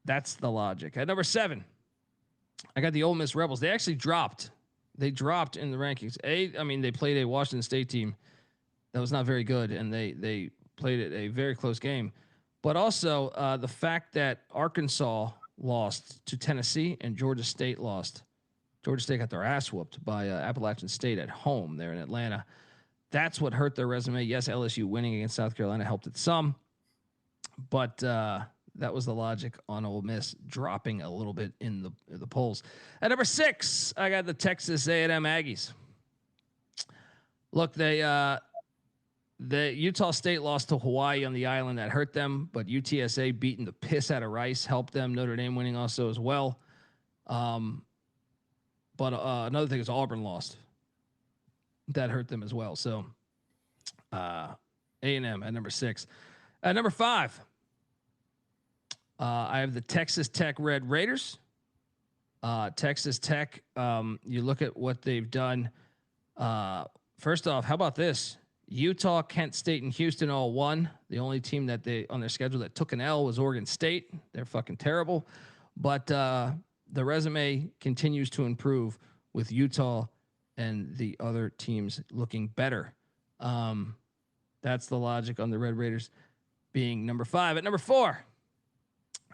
That's the logic. At number 7, I got the Ole Miss Rebels. They actually dropped. They dropped in the rankings. They played a Washington State team that was not very good, and they played it a very close game. But also the fact that Arkansas lost to Tennessee and Georgia State lost. Georgia State got their ass whooped by Appalachian State at home there in Atlanta. That's what hurt their resume. Yes, LSU winning against South Carolina helped it some, but that was the logic on Ole Miss dropping a little bit in the polls. At number 6, I got the Texas A&M Aggies. Look, the Utah State lost to Hawaii on the island. That hurt them, but UTSA beating the piss out of Rice helped them. Notre Dame winning also as well. But another thing is Auburn lost. That hurt them as well. So A&M at number 6. At number 5, I have the Texas Tech Red Raiders. Texas Tech, you look at what they've done. First off, how about this? Utah, Kent State, and Houston all won. The only team that they on their schedule that took an L was Oregon State. They're fucking terrible. But the resume continues to improve with Utah and the other teams looking better. That's the logic on the Red Raiders being number 5. At number 4,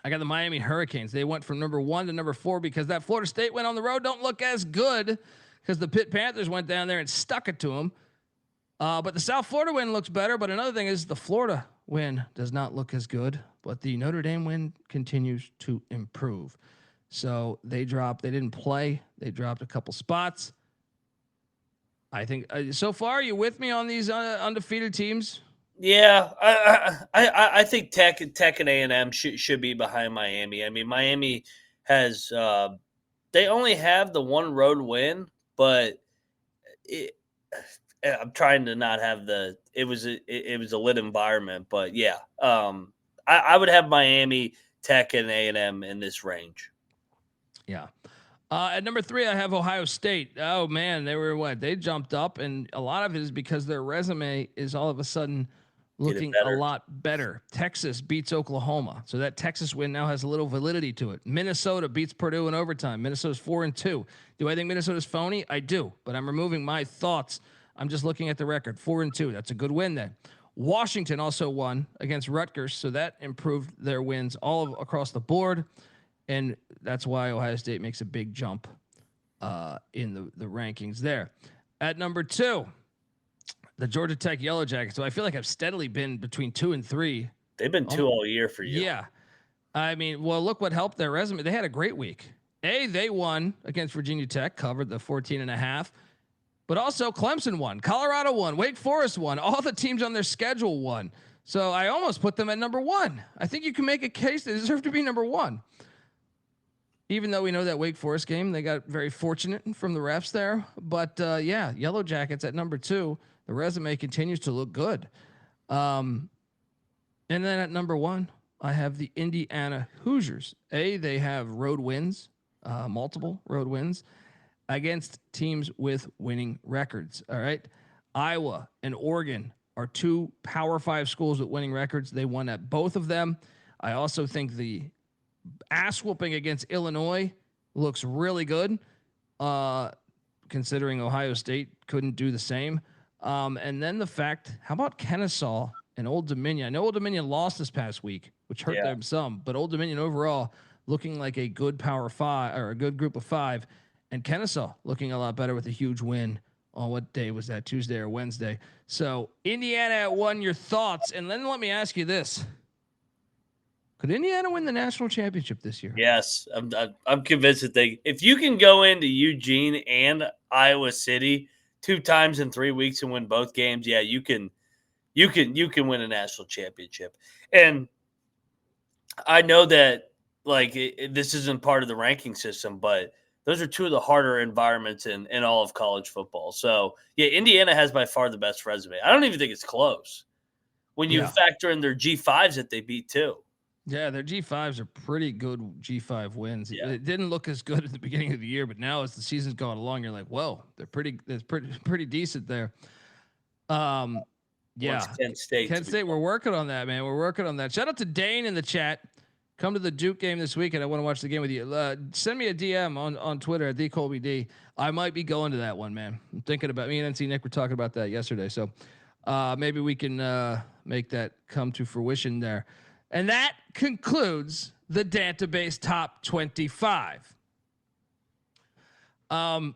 I got the Miami Hurricanes. They went from number 1 to number 4 because that Florida State win on the road don't look as good because the Pitt Panthers went down there and stuck it to them. But the South Florida win looks better. But another thing is the Florida win does not look as good, but the Notre Dame win continues to improve. So they dropped. They didn't play. They dropped a couple spots. I think so far, are you with me on these undefeated teams? Yeah, I think Tech and A&M should be behind Miami. I mean, Miami has they only have the one road win, but I'm trying to not have it was a lit environment. But yeah, I would have Miami, Tech, and A&M in this range. Yeah. At number 3, I have Ohio State. Oh man, they jumped up, and a lot of it is because their resume is all of a sudden looking a lot better. Texas beats Oklahoma, so that Texas win now has a little validity to it. Minnesota beats Purdue in overtime. Minnesota's 4-2. Do I think Minnesota's phony? I do, but I'm removing my thoughts. I'm just looking at the record. 4-2. That's a good win then. Washington also won against Rutgers, so that improved their wins all across the board. And that's why Ohio State makes a big jump in the rankings there. At number 2, the Georgia Tech Yellow Jackets. So I feel like I've steadily been between 2 and 3. They've been 2 all year for you. Yeah. I mean, well, look what helped their resume. They had a great week. They won against Virginia Tech, covered the 14.5. But also Clemson won. Colorado won. Wake Forest won. All the teams on their schedule won. So I almost put them at number 1. I think you can make a case they deserve to be number 1. Even though we know that Wake Forest game, they got very fortunate from the refs there. But, yeah, Yellow Jackets at number 2. The resume continues to look good. And then at number 1, I have the Indiana Hoosiers. They have road wins, multiple road wins against teams with winning records. All right. Iowa and Oregon are 2 Power 5 schools with winning records. They won at both of them. I also think the ass whooping against Illinois looks really good, considering Ohio State couldn't do the same. And then the fact, how about Kennesaw and Old Dominion? I know Old Dominion lost this past week, which hurt them some, but Old Dominion overall looking like a good Power 5 or a good group of 5, and Kennesaw looking a lot better with a huge win on what day was that? Tuesday or Wednesday. So Indiana at 1, your thoughts. And then let me ask you this. Could Indiana win the national championship this year? Yes. I'm convinced that if you can go into Eugene and Iowa City 2 times in 3 weeks and win both games, yeah, you can win a national championship. And I know that this isn't part of the ranking system, but those are 2 of the harder environments in all of college football. So, yeah, Indiana has by far the best resume. I don't even think it's close when you factor in their G5s that they beat too. Yeah, their G5s are pretty good G5 wins. Yeah. It didn't look as good at the beginning of the year, but now as the season's going along, you're like, whoa, they're pretty decent there. Yeah. Kent State, we're working on that, man. We're working on that. Shout out to Dane in the chat. Come to the Duke game this weekend. I want to watch the game with you. Send me a DM on Twitter at TheColbyD. I might be going to that one, man. I'm thinking about me and NC Nick were talking about that yesterday. So maybe we can make that come to fruition there. And that concludes the Dantabase Top 25. Now,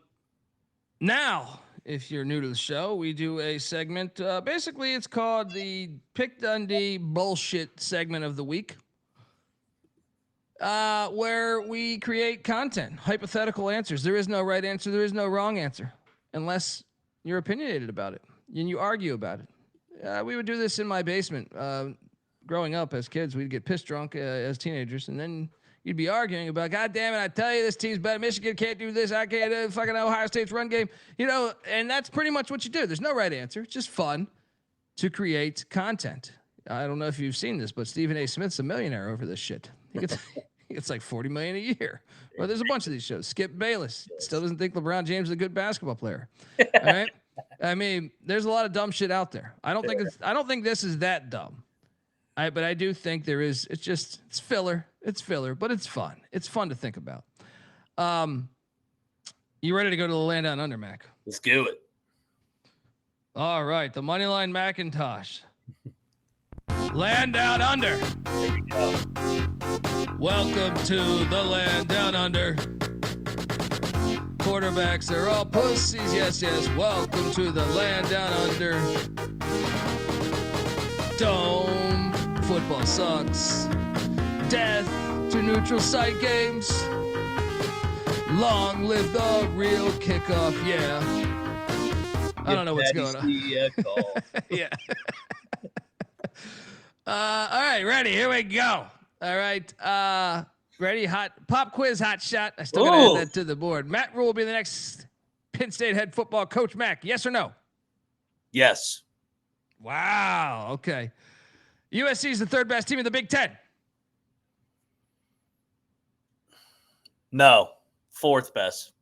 if you're new to the show, we do a segment. Basically, it's called the Pick Dundee Bullshit segment of the week, where we create content, hypothetical answers. There is no right answer. There is no wrong answer, unless you're opinionated about it and you argue about it. We would do this in my basement. Growing up as kids, we'd get pissed drunk as teenagers, and then you'd be arguing about, God damn it, I tell you, this team's better. Michigan can't do this. I can't do fucking Ohio State's run game. And that's pretty much what you do. There's no right answer. It's just fun to create content. I don't know if you've seen this, but Stephen A. Smith's a millionaire over this shit. He gets like $40 million a year. Well, there's a bunch of these shows. Skip Bayless still doesn't think LeBron James is a good basketball player. All right. I mean, there's a lot of dumb shit out there. I don't think this is that dumb. But I do think there is. It's filler. It's filler, but it's fun. It's fun to think about. You ready to go to the land down under, Mac? Let's do it. All right, the Moneyline Macintosh. Land down under. There we go. Welcome to the land down under. Quarterbacks are all pussies. Yes, yes. Welcome to the land down under. Dome. Football sucks. Death to neutral site games. Long live the real kickoff. Yeah. I don't know what's going on. Yeah. All right, ready. Here we go. All right. Ready? Hot pop quiz, hot shot. I still gotta add that to the board. Matt Rhule will be the next Penn State head football coach. Mac, yes or no? Yes. Wow. Okay. USC is the 3rd best team in the Big Ten. No, 4th best.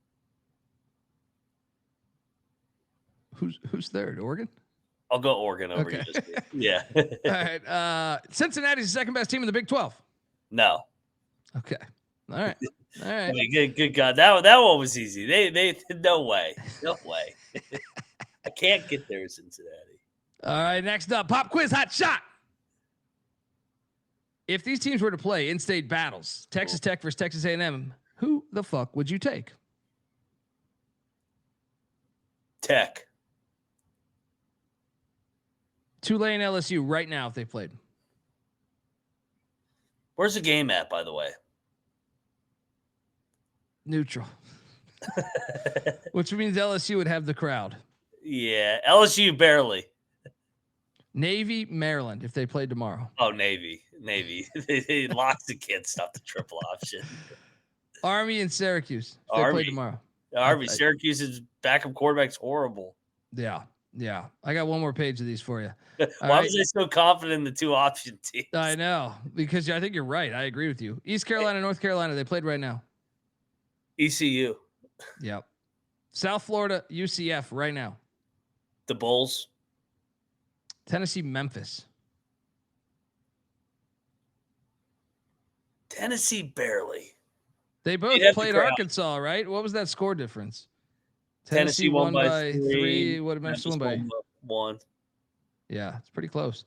Who's 3rd? Oregon? I'll go Oregon over USC. Yeah. All right. Cincinnati's the 2nd best team in the Big 12. No. Okay. All right. All right. I mean, good God, that one was easy. They no way. I can't get there, Cincinnati. All right. Next up, pop quiz, hot shot. If these teams were to play in-state battles, Texas Tech versus Texas A&M, who the fuck would you take? Tech. Tulane, LSU right now if they played. Where's the game at, by the way? Neutral. Which means LSU would have the crowd. Yeah, LSU barely. Navy, Maryland if they played tomorrow. Oh, Navy. Lots of kids stop the triple option. Army and Syracuse if they play tomorrow. Army, Syracuse's backup quarterback's horrible. Yeah. I got one more page of these for you. Why was I so confident in the 2 option teams? I know, because I think you're right. I agree with you. East Carolina, North Carolina, they played right now. ECU. Yep. South Florida, UCF right now. The Bulls. Tennessee, Memphis. Tennessee barely. They both played Arkansas, right? What was that score difference? Tennessee won by 3. What did Memphis won by? 1. Yeah, it's pretty close.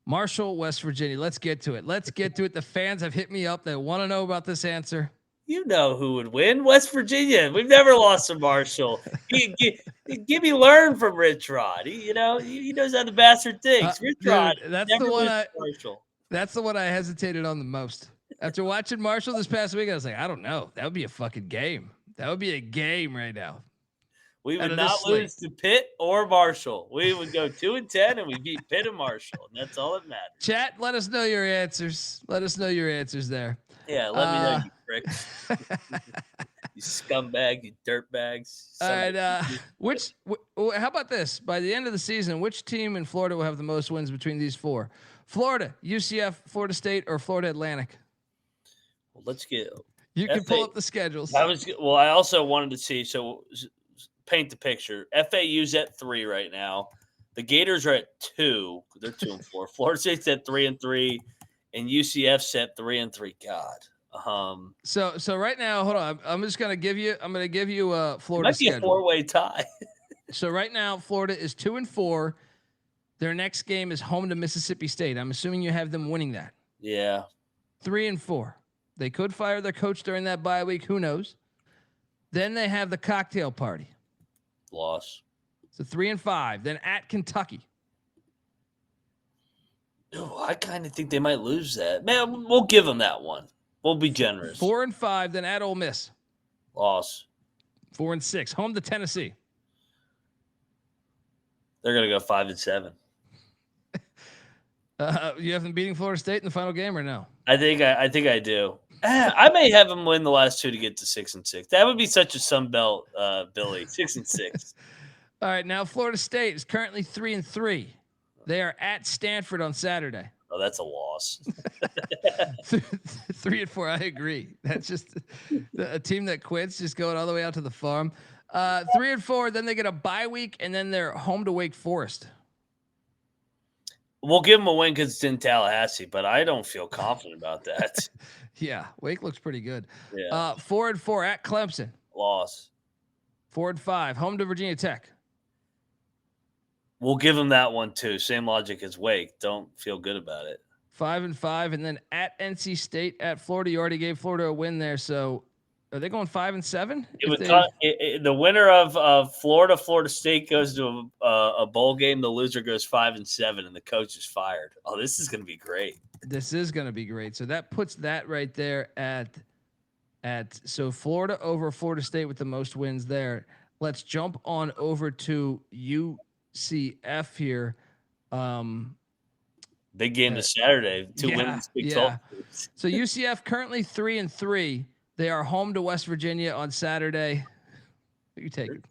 Marshall, West Virginia. Let's get to it. The fans have hit me up. They want to know about this answer. You know who would win? West Virginia. We've never lost to Marshall. Give me learn from Rich Rod. He knows how the bastard thinks. Rich Rod that's never the one loses to Marshall. That's the one I hesitated on the most. After watching Marshall this past week, I was like, I don't know. That would be a fucking game. That would be a game right now. We would not lose to Pitt or Marshall. We would go 2-10, and we beat Pitt and Marshall, and that's all that matters. Chat, let us know your answers. Let us know your answers there. Yeah, let me know, you pricks. You scumbag, you dirtbags. All right. How about this? By the end of the season, which team in Florida will have the most wins between these four? Florida, UCF, Florida State, or Florida Atlantic? Well, let's get. You can pull up the schedules. I also wanted to see. So paint the picture. FAU's at 3 right now. The Gators are at 2. They're 2-4. Florida State's at 3-3, and UCF's at 3-3. God. So right now, hold on. I'm just gonna give you. I'm gonna give you a Florida might be schedule. A 4-way tie. So right now, Florida is 2-4. Their next game is home to Mississippi State. I'm assuming you have them winning that. Yeah. 3-4. They could fire their coach during that bye week. Who knows? Then they have the cocktail party. Loss. So 3-5. Then at Kentucky. Oh, I kind of think they might lose that. Man, we'll give them that one. We'll be generous. 4-5. Then at Ole Miss. Loss. 4-6. Home to Tennessee. They're gonna go 5-7. You have them beating Florida State in the final game or no? I think I do. I may have them win the last 2 to get to 6-6. That would be such a Sun Belt, Billy. 6-6. All right, now Florida State is currently 3-3. They are at Stanford on Saturday. Oh, that's a loss. 3-4. I agree. That's just a team that quits, just going all the way out to the farm. 3-4. Then they get a bye week, and then they're home to Wake Forest. We'll give them a win because it's in Tallahassee, but I don't feel confident about that. Yeah, Wake looks pretty good. Yeah. 4-4 at Clemson. Loss. 4-5 home to Virginia Tech. We'll give them that one too. Same logic as Wake. Don't feel good about it. 5-5, and then at NC State, at Florida. You already gave Florida a win there, so are they going 5-7? The winner of Florida State goes to a bowl game. The loser goes 5-7, and the coach is fired. Oh, this is going to be great. This is going to be great. So that puts that right there at so Florida over Florida State with the most wins there. Let's jump on over to UCF here. Big game this Saturday. 2 wins, Big 12. So UCF currently 3-3. They are home to West Virginia on Saturday. Who you taking?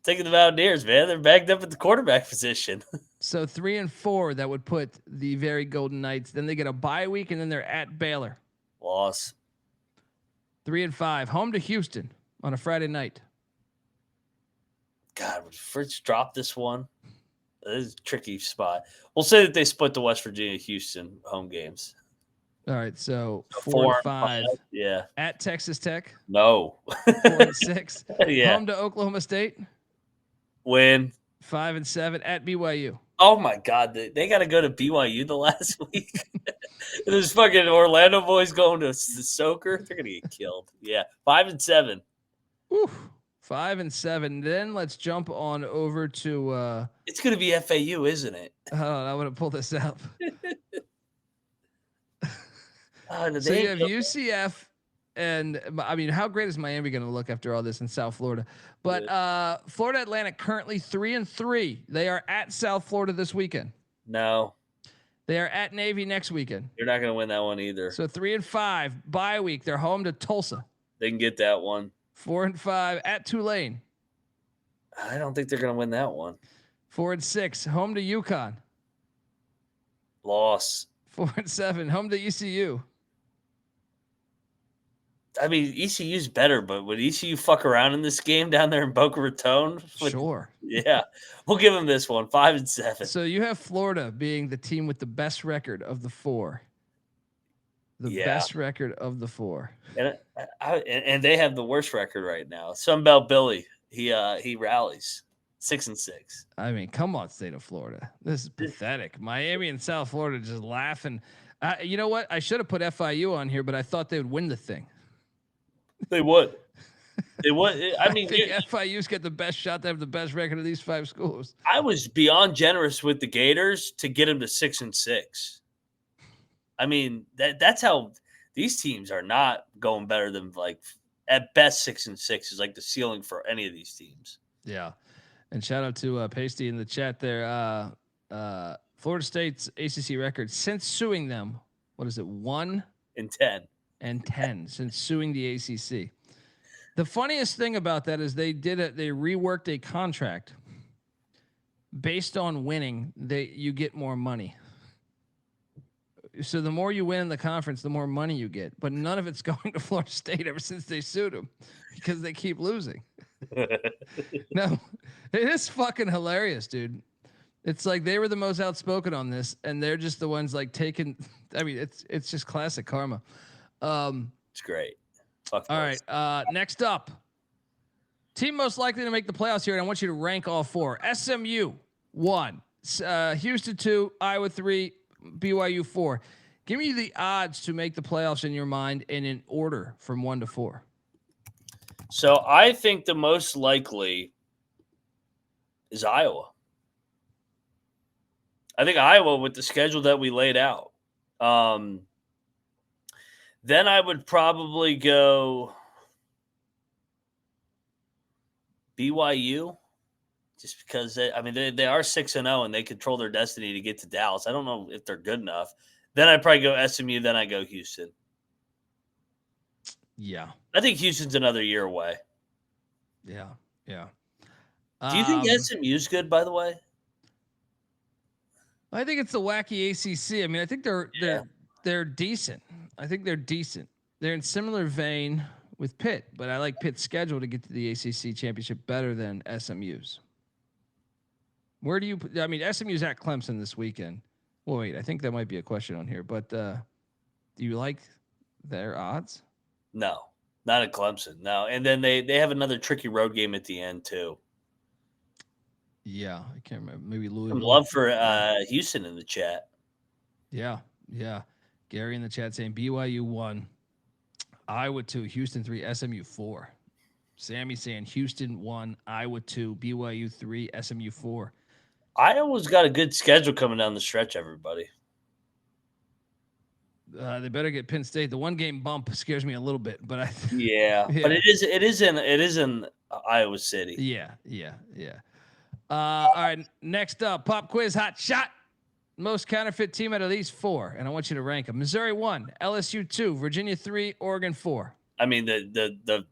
Taking the Mountaineers, man. They're backed up at the quarterback position. So 3-4, that would put the very Golden Knights. Then they get a bye week, and then they're at Baylor. Loss. 3-5, home to Houston on a Friday night. God, would Fritz drop this one? This is a tricky spot. We'll say that they split the West Virginia-Houston home games. All right, so 4-5. Yeah. At Texas Tech. No. 4-6. Yeah. Home to Oklahoma State. Win. 5-7 at BYU. Oh my God, they got to go to BYU the last week. There's fucking Orlando boys going to the Soaker. They're gonna get killed. Yeah, 5-7. Woo. 5-7. Then let's jump on over to. It's gonna be FAU, isn't it? Hold on, I'm gonna pull this up. So you have UCF, and I mean, how great is Miami going to look after all this in South Florida? But Florida Atlantic currently 3-3. They are at South Florida this weekend. No, they are at Navy next weekend. You're not going to win that one either. So 3-5 bye week. They're home to Tulsa. They can get that one. 4-5 at Tulane. I don't think they're going to win that one. 4-6 home to UConn. Loss. 4-7 home to ECU. I mean, ECU's better, but would ECU fuck around in this game down there in Boca Raton? Sure. Yeah. We'll give them this one, 5-7. So you have Florida being the team with the best record of the four. Best record of the four. And they have the worst record right now. Sunbelt Billy, he rallies. 6-6. I mean, come on, state of Florida. This is pathetic. Miami and South Florida just laughing. You know what? I should have put FIU on here, but I thought they would win the thing. They would. They would. I mean, think FIU's got the best shot to have the best record of these 5 schools. I was beyond generous with the Gators to get them to 6-6. I mean, that's how these teams are not going better than like at best 6-6 is like the ceiling for any of these teams. Yeah. And shout out to Pasty in the chat there. Florida State's ACC record since suing them. What is it? 1-10 since suing the ACC. The funniest thing about that is they reworked a contract based on winning. You get more money. So the more you win in the conference, the more money you get. But none of it's going to Florida State ever since they sued them because they keep losing. No, it is fucking hilarious, dude. It's like they were the most outspoken on this, and they're just the ones like taking. I mean, it's just classic karma. It's great. Fuck all right. Next up, team most likely to make the playoffs here, and I want you to rank all 4. SMU 1, Houston 2, Iowa 3, BYU 4. Give me the odds to make the playoffs in your mind and in order from 1 to 4. So I think the most likely is Iowa. I think Iowa with the schedule that we laid out. Then I would probably go BYU just because they are 6-0 and they control their destiny to get to Dallas. I don't know if they're good enough. Then I'd probably go SMU. Then I go Houston. Yeah. I think Houston's another year away. Yeah. Yeah. Do you think SMU's good, by the way? I think it's the wacky ACC. I mean, I think they're decent. I think they're decent. They're in similar vein with Pitt, but I like Pitt's schedule to get to the ACC championship better than SMU's. Where do you? I mean, SMU's at Clemson this weekend. Well, wait, I think that might be a question on here, but do you like their odds? No, not at Clemson. No, and then they have another tricky road game at the end too. Yeah, I can't remember. Maybe Louisville. Love for Houston in the chat. Yeah. Gary in the chat saying BYU 1, Iowa 2, Houston 3, SMU 4. Sammy saying Houston 1, Iowa 2, BYU 3, SMU 4. Iowa's got a good schedule coming down the stretch, everybody. They better get Penn State. The 1-game bump scares me a little bit, but yeah, but it is in Iowa City. Yeah. All right, next up, pop quiz hot shot. Most counterfeit team out of these 4, and I want you to rank them. Missouri 1, LSU 2, Virginia 3, Oregon 4. I mean, the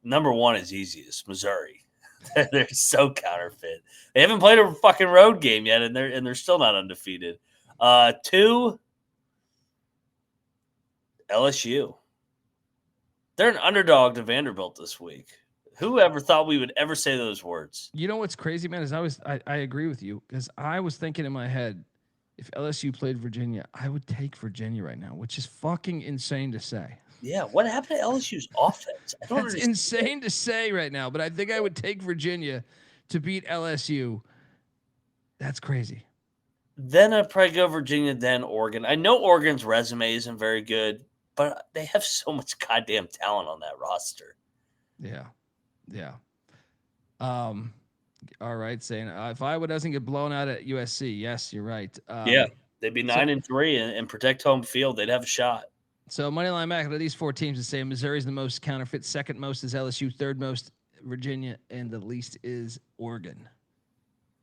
number 1 is easiest, Missouri. They're so counterfeit. They haven't played a fucking road game yet, and they're still not undefeated. 2, LSU. They're an underdog to Vanderbilt this week. Who ever thought we would ever say those words? You know what's crazy, man, is I agree with you because I was thinking in my head, if LSU played Virginia, I would take Virginia right now, which is fucking insane to say. Yeah, what happened to LSU's offense? I don't That's understand. insane to say right now, but I think I would take Virginia to beat LSU. That's crazy. Then I'd probably go Virginia, then Oregon. I know Oregon's resume isn't very good, but they have so much goddamn talent on that roster. Yeah. All right, saying if Iowa doesn't get blown out at USC, yes, you're right. Yeah, they'd be 9-3 and protect home field. They'd have a shot. So Moneyline Mac, out of these 4 teams, is saying Missouri's the most counterfeit. Second most is LSU. Third most Virginia, and the least is Oregon.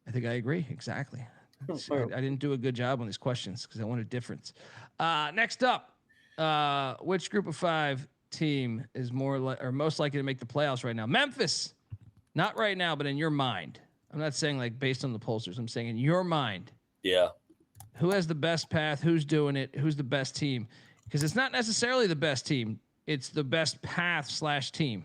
I think I agree exactly. I didn't do a good job on these questions because I want a difference. Next up, which group of 5 team is most likely to make the playoffs right now? Memphis. Not right now, but in your mind. I'm not saying like based on the pollsters. I'm saying in your mind. Yeah. Who has the best path? Who's doing it? Who's the best team? Because it's not necessarily the best team. It's the best path / team.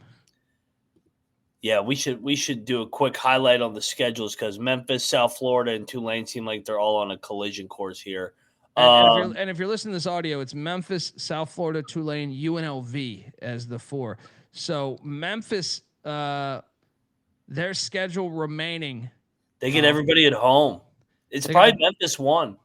Yeah, we should do a quick highlight on the schedules because Memphis, South Florida, and Tulane seem like they're all on a collision course here. And if you're listening to this audio, it's Memphis, South Florida, Tulane, UNLV as the 4. So Memphis, their schedule remaining. They get everybody at home. It's probably Memphis 1.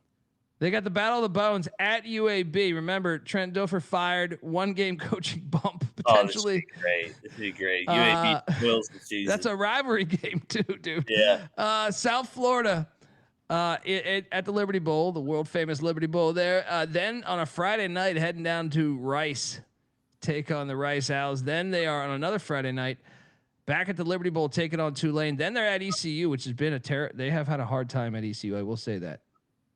They got the Battle of the Bones at UAB. Remember, Trent Dilfer fired, 1-game coaching bump potentially. This would be great. UAB wills the season. That's a rivalry game too, dude. Yeah. South Florida at the Liberty Bowl, the world famous Liberty Bowl there. Then on a Friday night, heading down to Rice, take on the Rice Owls. Then they are on another Friday night back at the Liberty Bowl, taking on Tulane. Then they're at ECU, which has been they have had a hard time at ECU. I will say that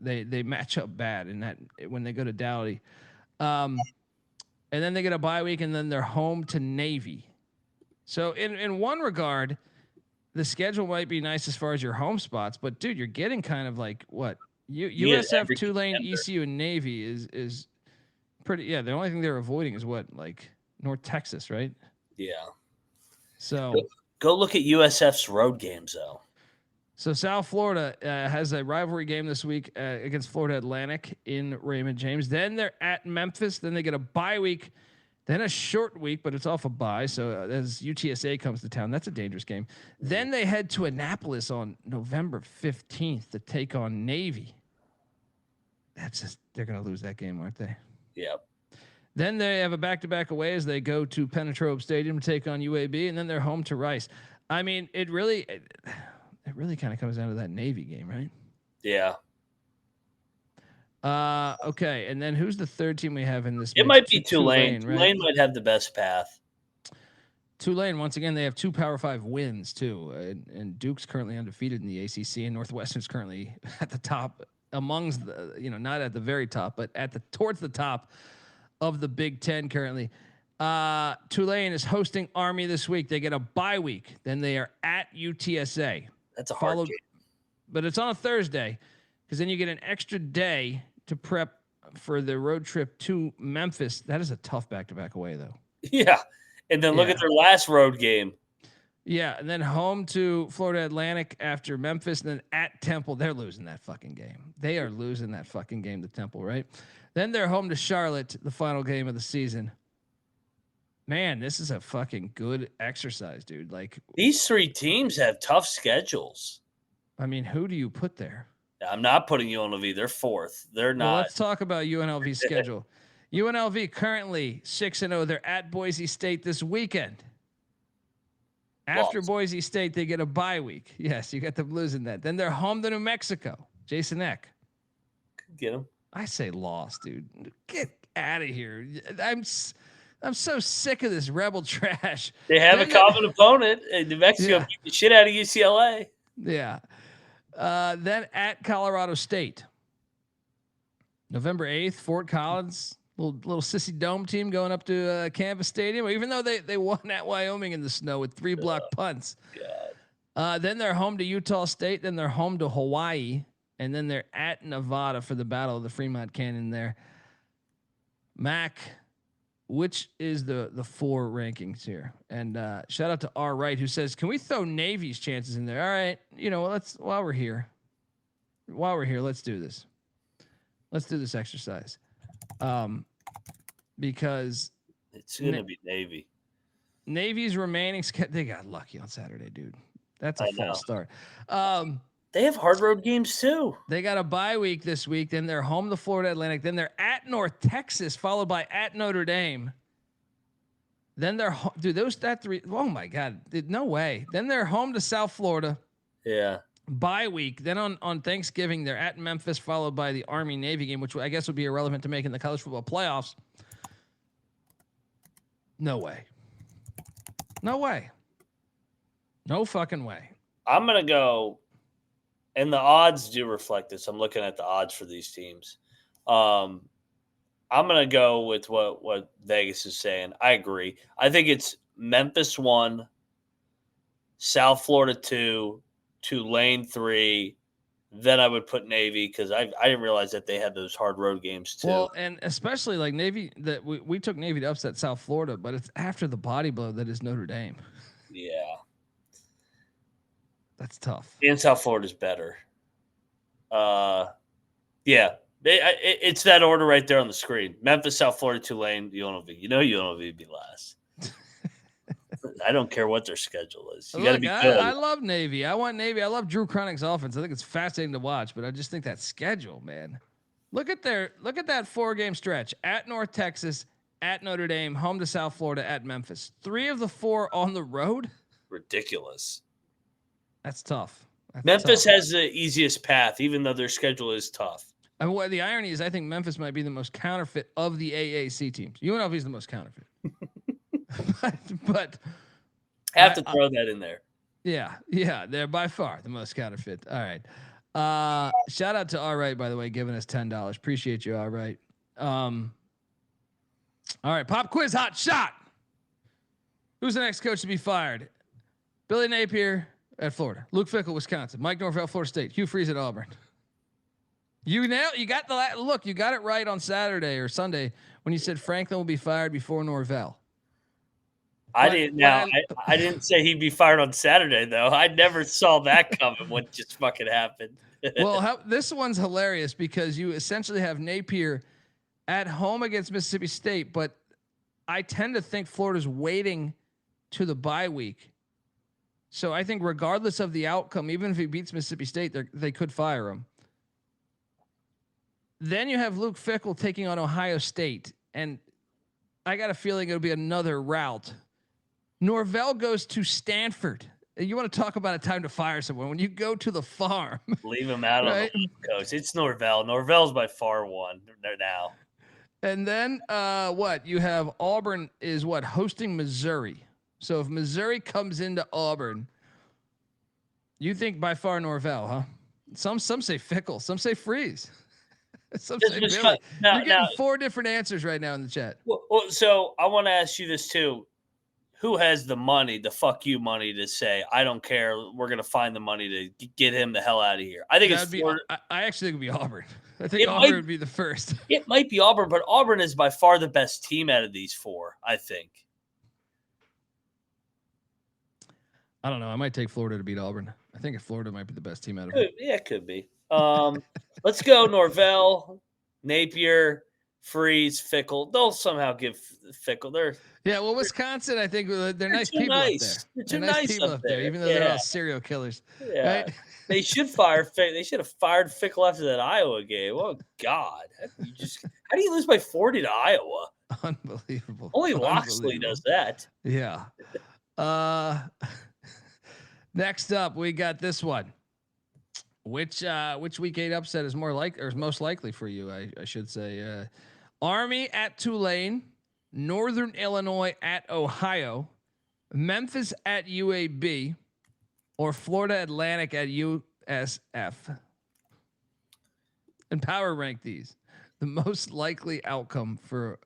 they match up bad in that when they go to Dowdy. And then they get a bye week, and then they're home to Navy. So in one regard, the schedule might be nice as far as your home spots, but dude, you're getting kind of like what USF, Tulane, ECU, and Navy is pretty. Yeah, the only thing they're avoiding is what, like North Texas, right? Yeah. So go look at USF's road games though. So South Florida has a rivalry game this week against Florida Atlantic in Raymond James. Then they're at Memphis. Then they get a bye week. Then a short week, but it's off a bye. So as UTSA comes to town, that's a dangerous game. Then they head to Annapolis on November 15th to take on Navy. They're going to lose that game, aren't they? Yep. Then they have a back-to-back away as they go to Penetrobe Stadium to take on UAB, and then they're home to Rice. I mean, it really kind of comes down to that Navy game, right? Yeah. Okay, and then who's the third team we have in this? It might be Tulane. Right? Tulane might have the best path. Tulane, once again, they have 2 Power 5 wins too, and Duke's currently undefeated in the ACC, and Northwestern's currently at the top amongst the, not at the very top, but towards the top of the Big Ten currently. Tulane is hosting Army this week. They get a bye week. Then they are at UTSA. That's a hard game. But it's on a Thursday, because then you get an extra day to prep for the road trip to Memphis. That is a tough back-to-back away, though. Yeah. And then look at their last road game. Yeah, and then home to Florida Atlantic after Memphis, and then at Temple. They're losing that fucking game. They are losing that fucking game to Temple, right? Then they're home to Charlotte, the final game of the season. Man, this is a fucking good exercise, dude. Like, these 3 teams have tough schedules. I mean, who do you put there? I'm not putting UNLV. They're 4th. They're not. Well, let's talk about UNLV's schedule. UNLV currently 6-0. They're at Boise State this weekend. After Boise State, they get a bye week. Yes, you got them losing that. Then they're home to New Mexico. Jason Eck. Get them. I say lost, dude. Get out of here. I'm so sick of this Rebel trash. They have a common opponent. New Mexico beat the shit out of UCLA. Yeah. Then at Colorado State. November 8th, Fort Collins. Little sissy dome team going up to Canvas Stadium, even though they won at Wyoming in the snow with 3 block punts. Then they're home to Utah State. Then they're home to Hawaii. And then they're at Nevada for the Battle of the Fremont Canyon there. Mac, which is the 4 rankings here? And shout out to R. Wright, who says, can we throw Navy's chances in there? All right. While we're here, let's do this. Let's do this exercise. Because it's going to be Navy. Navy's remaining, they got lucky on Saturday, dude. That's a false start. They have hard road games too. They got a bye week this week. Then they're home to Florida Atlantic. Then they're at North Texas, followed by at Notre Dame. Then they're that 3. Oh my God, no way. Then they're home to South Florida. Yeah. Bye week. Then on Thanksgiving, they're at Memphis, followed by the Army Navy game, which I guess would be irrelevant to making the college football playoffs. No way. No way. No fucking way. I'm going to go, and the odds do reflect this. I'm looking at the odds for these teams. I'm going to go with what Vegas is saying. I agree. I think it's Memphis 1, South Florida 2, Tulane 3. Then I would put Navy, because I didn't realize that they had those hard road games too. Well, and especially like Navy, that we took Navy to upset South Florida, but it's after the body blow that is Notre Dame. Yeah. That's tough. And South Florida's better. Yeah. It's that order right there on the screen. Memphis, South Florida, Tulane, UNLV. UNLV would be last. I don't care what their schedule is. You got to be good. I love Navy. I want Navy. I love Drew Cronick's offense. I think it's fascinating to watch, but I just think that schedule, man. Look at that 4-game stretch: at North Texas, at Notre Dame, home to South Florida, at Memphis. 3 of the 4 on the road. Ridiculous. That's tough. Memphis has the easiest path, even though their schedule is tough. And what the irony is, I think Memphis might be the most counterfeit of the AAC teams. UNLV is the most counterfeit, but have to throw that in there. Yeah, they're by far the most counterfeit. All right. Shout out to All Right, by the way, giving us $10. Appreciate you, All Right. All right, pop quiz hot shot. Who's the next coach to be fired? Billy Napier at Florida, Luke Fickell, Wisconsin, Mike Norvell, Florida State, Hugh Freeze at Auburn. You got look. You got it right on Saturday or Sunday when you said Franklin will be fired before Norvell. I didn't say he'd be fired on Saturday, though. I never saw that coming. What just fucking happened? Well, this one's hilarious because you essentially have Napier at home against Mississippi State, but I tend to think Florida's waiting to the bye week. So I think regardless of the outcome, even if he beats Mississippi State, they could fire him. Then you have Luke Fickell taking on Ohio State, and I got a feeling it'll be another rout. Norvell goes to Stanford. You want to talk about a time to fire someone when you go to the farm? Leave him out right? On the coast. It's Norvell. Norvell's by far one there now. And then what? You have Auburn is hosting Missouri. So if Missouri comes into Auburn, you think by far Norvell, huh? Some say Fickell, some say Freeze. Some say Billy. You're getting 4 different answers right now in the chat. Well, so I want to ask you this too. Who has the money, the fuck you money to say, I don't care, we're going to find the money to get him the hell out of here? I think I actually think it would be Auburn. I think Auburn would be the first. It might be Auburn, but Auburn is by far the best team out of these 4, I think. I don't know. I might take Florida to beat Auburn. I think Florida might be the best team out of it. Yeah, it could be. Let's go Norvell, Napier, Freeze, Fickell. They'll somehow give Fickell. Well, Wisconsin, I think they're nice people up there. They're too nice people up there, even though they're all serial killers. Yeah, right? They should fire. They should have fired Fickell after that Iowa game. Oh God, how do you lose by 40 to Iowa? Unbelievable. Only Loxley does that. Yeah. Next up, we got this one. Which week 8 upset is most likely for you? I should say. Army at Tulane, Northern Illinois at Ohio, Memphis at UAB, or Florida Atlantic at USF. And power rank these. The most likely outcome for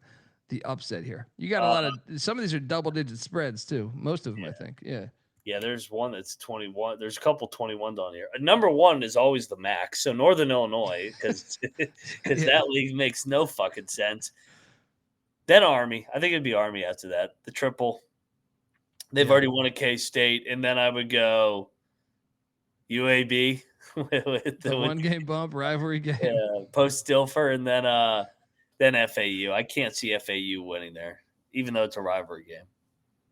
the upset here. You got a lot of some of these are double-digit spreads too. Most of them, I think. Yeah. Yeah, there's one that's 21. There's a couple 21s on here. Number 1 is always the max. So Northern Illinois, because that league makes no fucking sense. Then Army. I think it'd be Army after that. The triple. They've already won a K-State. And then I would go UAB. with the 1-game bump, rivalry game. Yeah, post-Dilfer, and then FAU. I can't see FAU winning there, even though it's a rivalry game.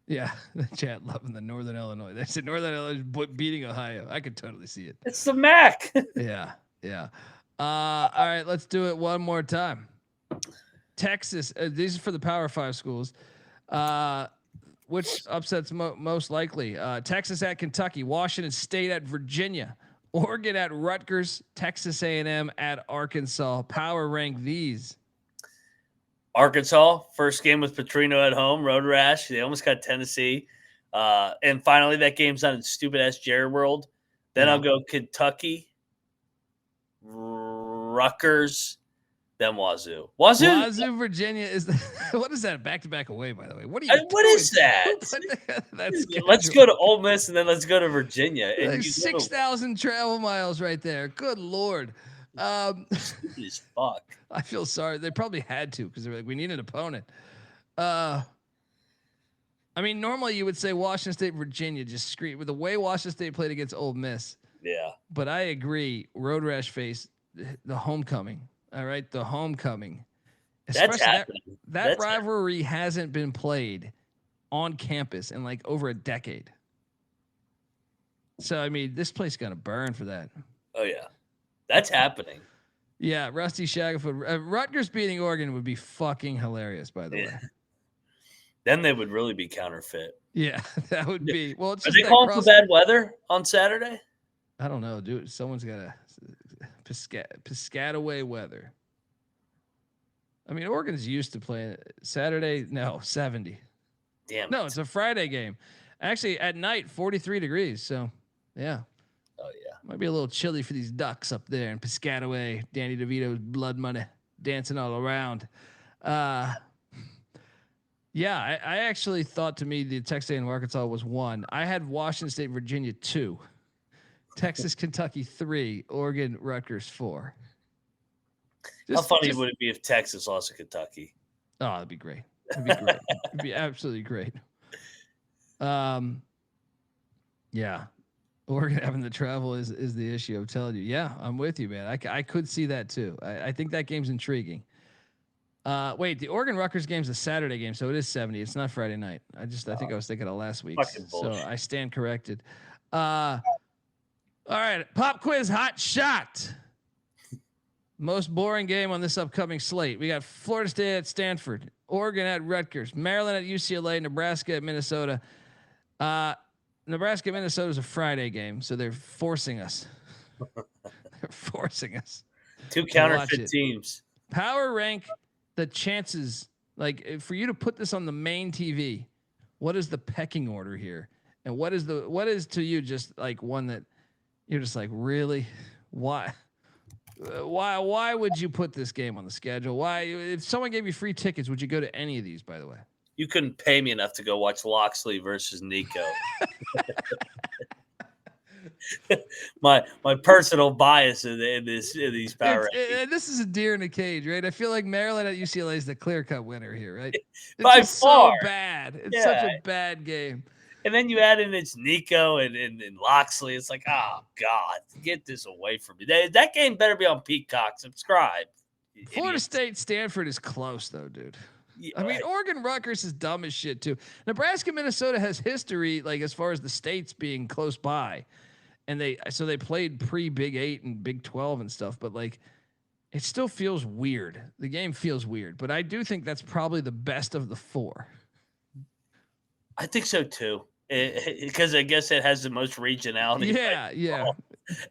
Yeah, the chat loving the Northern Illinois. They said Northern Illinois beating Ohio. I could totally see it. It's the MAC. Yeah. All right, let's do it one more time. Texas. These are for the Power 5 schools. Which upsets most likely? Texas at Kentucky, Washington State at Virginia, Oregon at Rutgers, Texas A&M at Arkansas. Power rank these. Arkansas, first game with Petrino at home, road rash. They almost got Tennessee. And finally, that game's not in stupid-ass Jerry World. Then I'll go Kentucky, Rutgers, then Wazoo. Wazoo, Virginia is what is that? Back-to-back away, by the way. What is that? Let's go to Ole Miss, and then let's go to Virginia. Like 6,000 travel miles right there. Good Lord. Stupid as fuck. I feel sorry. They probably had to because they're like, we need an opponent. I mean, normally you would say Washington State, Virginia, just scream with the way Washington State played against Ole Miss. Yeah. But I agree. Road rash face, the homecoming. All right, the homecoming. That's happening. That rivalry hasn't been played on campus in like over a decade. So I mean, this place is gonna burn for that. Oh yeah. That's happening. Yeah, Rusty Shackelford. Rutgers beating Oregon would be fucking hilarious, by the way. Then they would really be counterfeit. Yeah, that would be. Well, it's Are just they calling for bad weather on Saturday? I don't know, dude. Someone's got a Piscataway weather. I mean, Oregon's used to playing Saturday. No, 70. Damn. No, it's a Friday game. Actually, at night, 43 degrees. So, yeah. Oh, yeah. Might be a little chilly for these Ducks up there in Piscataway. Danny DeVito's blood money dancing all around. Yeah, I actually thought, to me, the Texas A&M Arkansas was 1. I had Washington State, Virginia 2, Texas, Kentucky 3, Oregon, Rutgers 4. How funny would it be if Texas lost to Kentucky? Oh, that'd be great. It'd be great. It'd be absolutely great. Yeah, Oregon having the travel is the issue. I'm telling you. Yeah, I'm with you, man. I could see that too. I think that game's intriguing. Wait, the Oregon Rutgers game's a Saturday game, so it is 70. It's not Friday night. I think I was thinking of last week, so I stand corrected. All right, pop quiz, hot shot. Most boring game on this upcoming slate. We got Florida State at Stanford, Oregon at Rutgers, Maryland at UCLA, Nebraska at Minnesota. Nebraska Minnesota is a Friday game, so they're forcing us. They're forcing us. 2 counterfeit teams. Power rank the chances, like, for you to put this on the main TV. What is the pecking order here? And what is to you just like one that you're just like, really? Why would you put this game on the schedule? Why, if someone gave you free tickets, would you go to any of these, by the way? You couldn't pay me enough to go watch Loxley versus Nico. my personal bias in these power rankings. This is a deer in a cage, right? I feel like Maryland at UCLA is the clear-cut winner here, right? It's By just far. so bad. It's such a bad game. And then you add in it's Nico and Loxley. It's like, oh God, get this away from me. That game better be on Peacock. Subscribe. Florida State Stanford is close though, dude. Yeah, I mean, Oregon Rutgers is dumb as shit too. Nebraska Minnesota has history, like as far as the states being close by, and they played pre Big 8 and Big 12 and stuff. But like, it still feels weird. The game feels weird, but I do think that's probably the best of the 4. I think so too. Because I guess it has the most regionality. Yeah.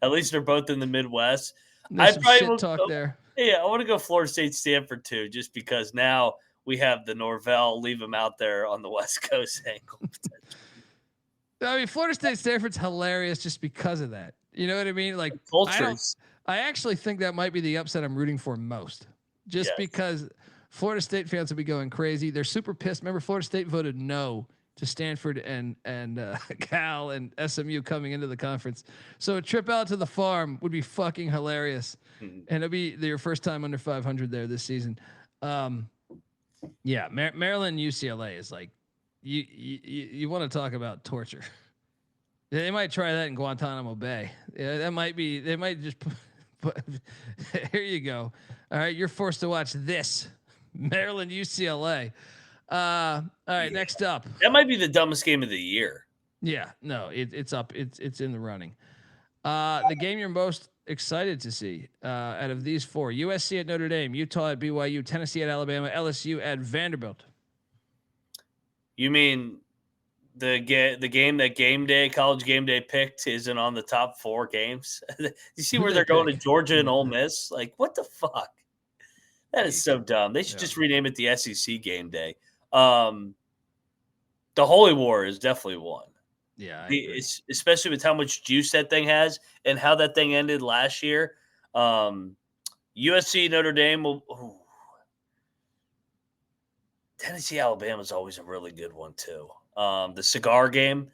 At least they're both in the Midwest. There's some shit talk there. Yeah, I want to go Florida State Stanford too, just because now we have the Norvell, leave them out there on the West Coast angle. I mean, Florida State Stanford's hilarious just because of that. You know what I mean? Like, I actually think that might be the upset I'm rooting for most, just because Florida State fans will be going crazy. They're super pissed. Remember, Florida State voted no to Stanford and Cal and SMU coming into the conference. So a trip out to the farm would be fucking hilarious. And it'll be your first time under 500 there this season. Yeah, Maryland UCLA is like, you want to talk about torture. They might try that in Guantanamo Bay. Yeah, that might be, they might just put here you go. All right, you're forced to watch this. Maryland UCLA. All right, next up. That might be the dumbest game of the year. Yeah, no, it's up. It's in the running. The game you're most excited to see out of these 4: USC at Notre Dame, Utah at BYU, Tennessee at Alabama, LSU at Vanderbilt. You mean the game that College Game Day picked isn't on the top 4 games? You see where they're going to Georgia and Ole Miss? Like, what the fuck? That is so dumb. They should just rename it the SEC Game Day. The Holy War is definitely one. Yeah, especially with how much juice that thing has and how that thing ended last year. USC Notre Dame will. Tennessee Alabama is always a really good one too. The cigar game,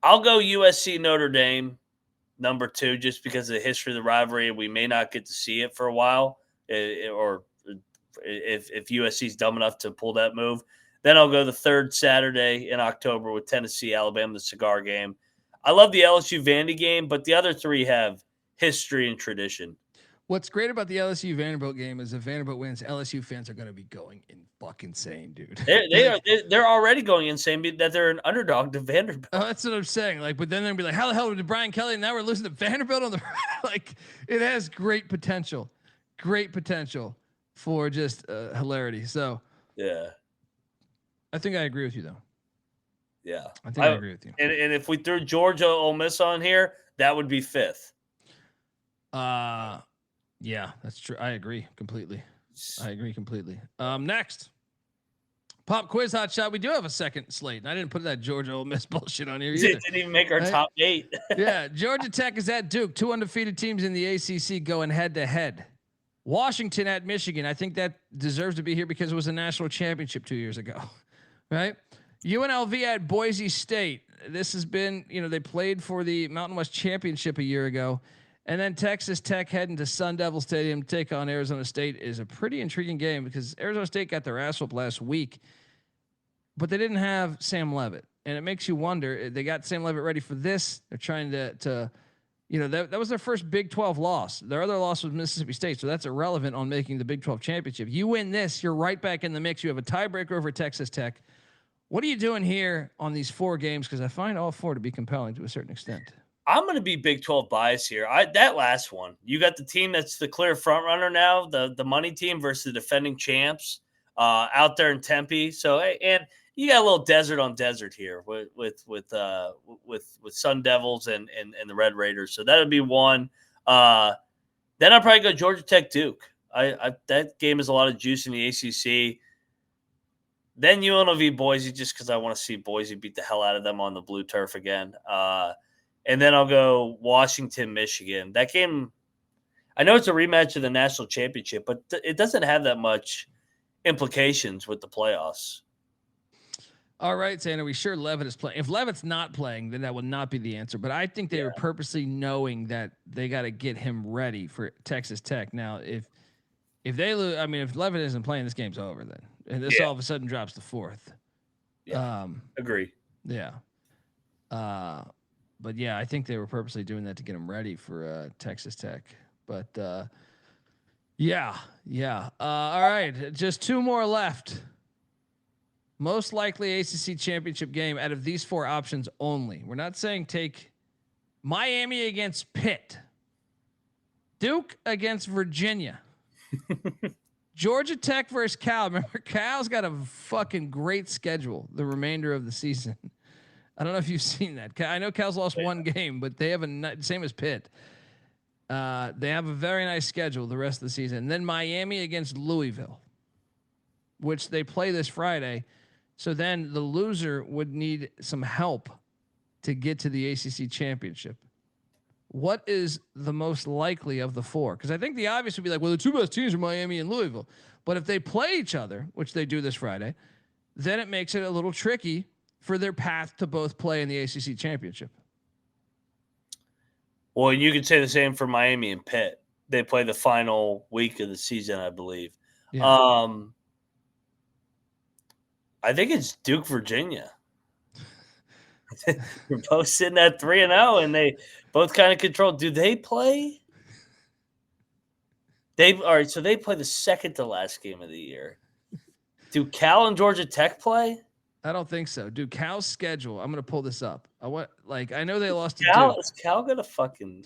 I'll go USC Notre Dame number 2 just because of the history of the rivalry. We may not get to see it for a while, or if USC is dumb enough to pull that move. Then I'll go the 3rd Saturday in October with Tennessee, Alabama, the cigar game. I love the LSU Vandy game, but the other 3 have history and tradition. What's great about the LSU Vanderbilt game is if Vanderbilt wins, LSU fans are going to be going in fucking insane, dude. They're already going insane that they're an underdog to Vanderbilt. Oh, that's what I'm saying. Like, but then they'll be like, how the hell did Brian Kelly? And now we're losing to Vanderbilt on the like. It has great potential. great potential for just hilarity. So Yeah. I think I agree with you, though. Yeah. I think I agree with you. And if we threw Georgia Ole Miss on here, that would be 5th. Yeah, that's true. I agree completely. Next. Pop quiz hot shot. We do have a second slate. I didn't put that Georgia Ole Miss bullshit on here either. It didn't even make our top 8. Yeah, Georgia Tech is at Duke. 2 undefeated teams in the ACC going head to head. Washington at Michigan. I think that deserves to be here because it was a national championship 2 years ago, right? UNLV at Boise State. This has been, they played for the Mountain West Championship a year ago. And then Texas Tech heading to Sun Devil Stadium to take on Arizona State is a pretty intriguing game because Arizona State got their ass whooped last week, but they didn't have Sam Levitt. And it makes you wonder, they got Sam Levitt ready for this. They're trying to that was their first Big 12 loss. Their other loss was Mississippi State. So that's irrelevant on making the Big 12 championship. You win this, you're right back in the mix. You have a tiebreaker over Texas Tech. What are you doing here on these 4 games? Because I find all 4 to be compelling to a certain extent. I'm going to be Big 12 bias here. That last one, you got the team that's the clear front runner now, the money team versus the defending champs out there in Tempe. So, and you got a little desert on desert here with Sun Devils and the Red Raiders. So that would be one. Then I'll probably go Georgia Tech Duke. That game has a lot of juice in the ACC. Then UNLV Boise, just because I want to see Boise beat the hell out of them on the blue turf again. And then I'll go Washington, Michigan. That game, I know it's a rematch of the national championship, but it doesn't have that much implications with the playoffs. All right, Santa, we sure Levitt is playing. If Levitt's not playing, then that would not be the answer. But I think they were purposely knowing that they got to get him ready for Texas Tech. Now, if they lose, I mean, if Levitt isn't playing, this game's over then. And this all of a sudden drops to 4th. Yeah, agree. Yeah. But yeah, I think they were purposely doing that to get him ready for Texas Tech. But yeah. All right, just 2 more left. Most likely ACC championship game out of these 4 options only. We're not saying take Miami against Pitt, Duke against Virginia, Georgia Tech versus Cal. Remember, Cal's got a fucking great schedule the remainder of the season. I don't know if you've seen that. I know Cal's lost 1 game, but they have same as Pitt. They have a very nice schedule the rest of the season. And then Miami against Louisville, which they play this Friday. So then the loser would need some help to get to the ACC championship. What is the most likely of the 4? Because I think the obvious would be like, well, the 2 best teams are Miami and Louisville. But if they play each other, which they do this Friday, then it makes it a little tricky for their path to both play in the ACC championship. Well, you could say the same for Miami and Pitt. They play the final week of the season, I believe. Yeah. I think it's Duke, Virginia. We're both sitting at 3-0, and they both kind of control. Do they play? All right, so they play the second to last game of the year. Do Cal and Georgia Tech play? I don't think so. Dude, Cal's schedule. I'm gonna pull this up. I know they lost to Cal. Duke. Is Cal gonna fucking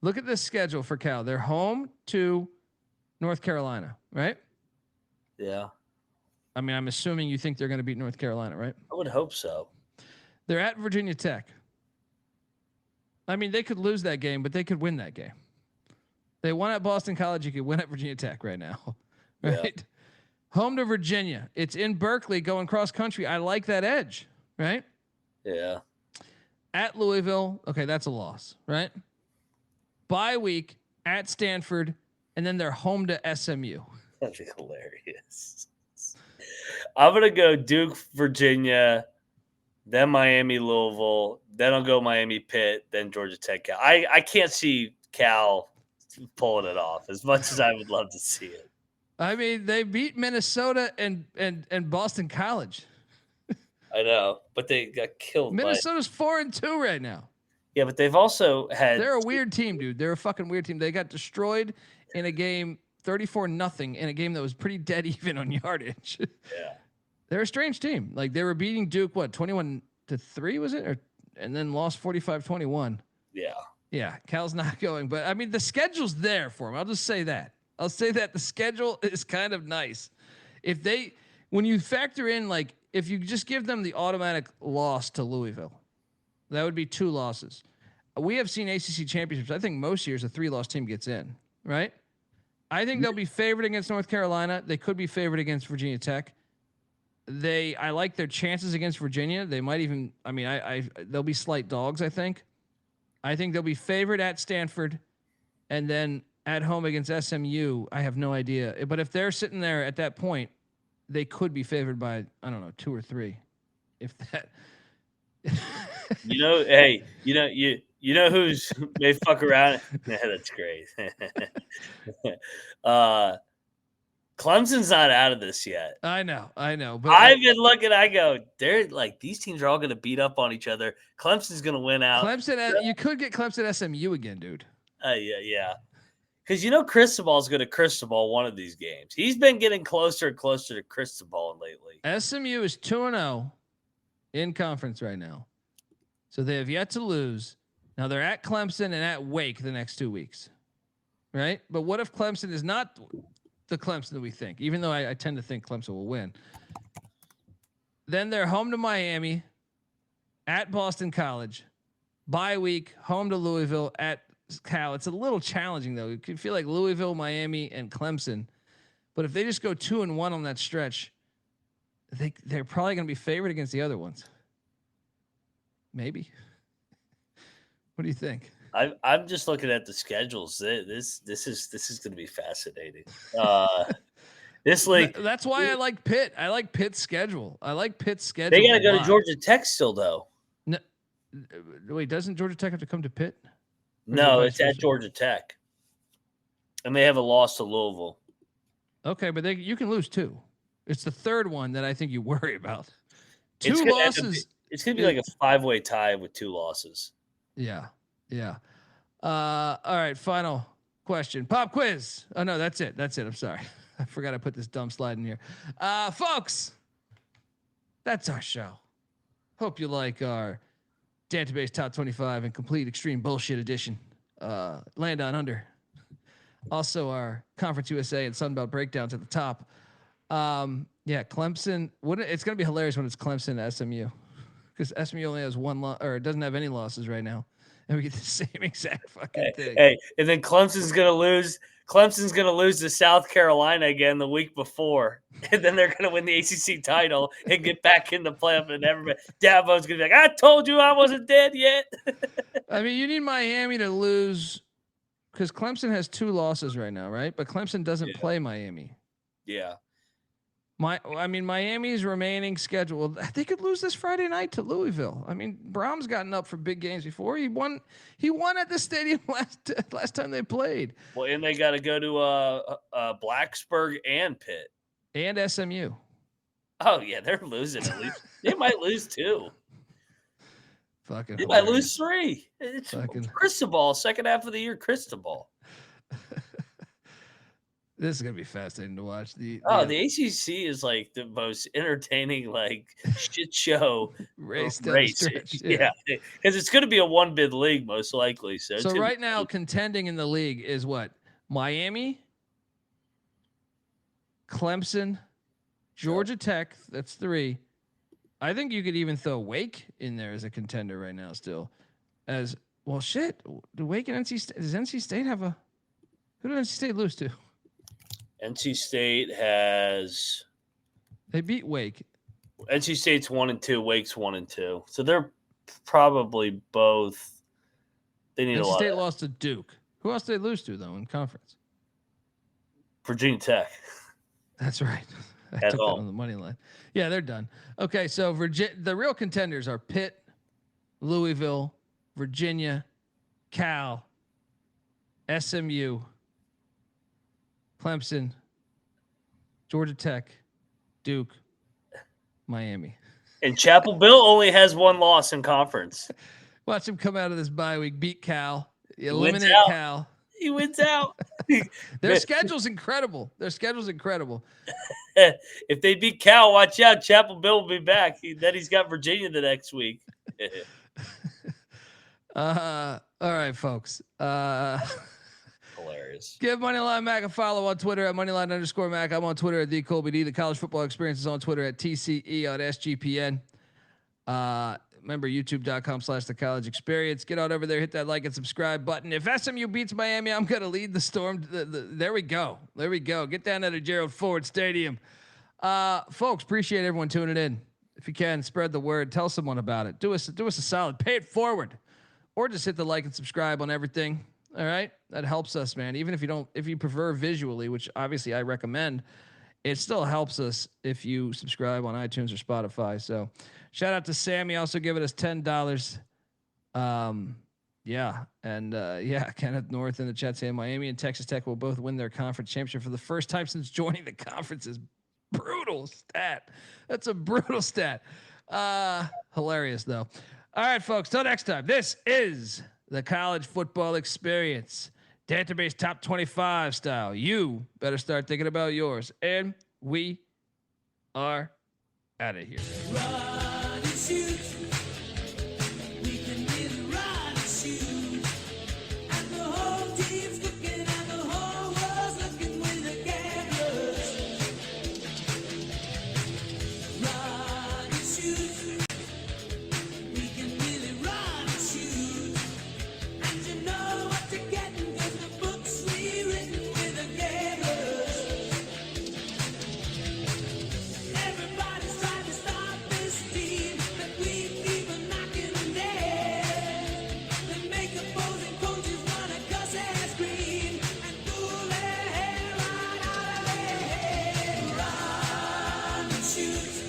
look at this schedule for Cal? They're home to North Carolina, right? Yeah. I mean, I'm assuming you think they're gonna beat North Carolina, right? I would hope so. They're at Virginia Tech. I mean, they could lose that game, but they could win that game. They won at Boston College. You could win at Virginia Tech right now, right? Yeah. Home to Virginia. It's in Berkeley going cross country. I like that edge, right? Yeah. At Louisville. Okay, that's a loss, right? Bye week at Stanford, and then they're home to SMU. That'd be hilarious. I'm going to go Duke, Virginia, then Miami, Louisville, then I'll go Miami, Pitt, then Georgia Tech, Cal. I can't see Cal pulling it off as much as I would love to see it. I mean, they beat Minnesota and Boston College. I know, but they got killed. Minnesota's 4-2 right now. Yeah, but they've also had. They're a weird team, dude. They're a fucking weird team. They got destroyed in a game 34-0 in a game that was pretty dead even on yardage. Yeah, they're a strange team. Like they were beating Duke, 21-3 was it, and then lost 45-21. Yeah. Yeah, Cal's not going, but I mean the schedule's there for him. I'll just say that. I'll say that the schedule is kind of nice. When you factor in, like, if you just give them the automatic loss to Louisville, that would be 2 losses. We have seen ACC championships. I think most years a 3-loss team gets in, right? I think they'll be favored against North Carolina. They could be favored against Virginia Tech. I like their chances against Virginia. They might even, they'll be slight dogs, I think. I think they'll be favored at Stanford and then at home against SMU. I have no idea. But if they're sitting there at that point, they could be favored by, I don't know, 2 or 3. If that. Hey, you know who's may fuck around? Yeah, that's great. Clemson's not out of this yet. I know. But I've been looking. I go, they're like, these teams are all going to beat up on each other. Clemson's going to win out. Clemson, you could get Clemson SMU again, dude. Yeah. Because Cristobal's going to Cristobal one of these games. He's been getting closer and closer to Cristobal lately. SMU is 2-0 in conference right now, so they have yet to lose. Now they're at Clemson and at Wake the next 2 weeks, right? But what if Clemson is not the Clemson that we think? Even though I tend to think Clemson will win. Then they're home to Miami, at Boston College, bye week, home to Louisville, at Cal. It's a little challenging though. You can feel like Louisville, Miami, and Clemson. But if they just go 2-1 on that stretch, they're probably going to be favored against the other ones. Maybe. What do you think? I'm just looking at the schedules. This is going to be fascinating. This league. That's why I like Pitt. I like Pitt's schedule. They got to go to Georgia Tech still though. No, wait, doesn't Georgia Tech have to come to Pitt? No, it's at Georgia Tech, and they have a loss to Louisville. Okay, but you can lose 2. It's the third one that I think you worry about. 2 It's losses. It's going to be like a 5-way tie with 2 losses. Yeah. All right, final question. Pop quiz. Oh, no, that's it. I'm sorry. I forgot I put this dumb slide in here. Folks, that's our show. Hope you like our Dantabase Top 25 and Complete Extreme Bullshit Edition. Land on Under. Also, our Conference USA and Sunbelt breakdowns at the top. Clemson. It's going to be hilarious when it's Clemson and SMU, because SMU only has 1 loss, or it doesn't have any losses right now, and we get the same exact fucking thing. Hey, and then Clemson's going to lose. Clemson's going to lose to South Carolina again the week before, and then they're going to win the ACC title and get back in the playoff. And everybody, Dabo's going to be like, "I told you I wasn't dead yet." I mean, you need Miami to lose, because Clemson has 2 losses right now, right? But Clemson doesn't play Miami. Yeah. Miami's remaining schedule, they could lose this Friday night to Louisville. I mean, Brahm's gotten up for big games before. He won at the stadium last time they played. Well, and they got to go to Blacksburg and Pitt. And SMU. Oh, yeah, they're losing at least. They might lose 2. Fucking They might lose 3. It's fucking Cristobal, second half of the year, Cristobal. This is gonna be fascinating to watch. The ACC is like the most entertaining shit show race. Yeah, because it's going to be a 1-bid league most likely. So right now, contending in the league is what? Miami, Clemson, Georgia Tech. That's 3. I think you could even throw Wake in there as a contender right now. Still, as well. Shit, do Wake and NC State? Does NC State have a? Who did NC State lose to? NC State has. They beat Wake. NC State's 1-2. Wake's 1-2. So they're probably both. They need a lot. NC State lost to Duke. Who else did they lose to though in conference? Virginia Tech. That's right. I At took home. that on the money line. Yeah, they're done. Okay, so the real contenders are Pitt, Louisville, Virginia, Cal, SMU, Clemson, Georgia Tech, Duke, Miami. And Chapel Bill only has 1 loss in conference. Watch him come out of this bye week, beat Cal, eliminate Cal. He wins out. Their schedule's incredible. If they beat Cal, watch out. Chapel Bill will be back. Then he's got Virginia the next week. All right, folks. Hilarious. hilarious. Give Moneyline Mac a follow on Twitter at Moneyline_Mac. I'm on Twitter at TheColbyD. The College Football Experience is on Twitter at TCE on SGPN. Remember, youtube.com/The College Experience. Get on over there, hit that like and subscribe button. If SMU beats Miami, I'm going to lead the Storm. There we go. There we go. Get down to the Gerald Ford Stadium. Folks, appreciate everyone tuning in. If you can, spread the word. Tell someone about it. Do us a solid. Pay it forward. Or just hit the like and subscribe on everything. All right? That helps us, man. Even if you prefer visually, which obviously I recommend, it still helps us if you subscribe on iTunes or Spotify. So shout out to Sammy, also giving us $10. Kenneth North in the chat saying Miami and Texas Tech will both win their conference championship for the first time since joining the conference. Is brutal stat. That's a brutal stat. Hilarious though. All right, folks. Till next time. This is the College Football Experience. Dantabase top 25 style. You better start thinking about yours. And we are out of here. Run and shoot. We can really run and shoot. And the whole team's looking and the whole world's looking with the cameras. Run and shoot. We can really run and shoot. And you know what you're getting because the book's rewritten with the cameras. Everybody's trying to stop this team that we keep on knocking them dead. They make opposing coaches wanna cuss and scream and pull their hair right out of their head. Run and shoot.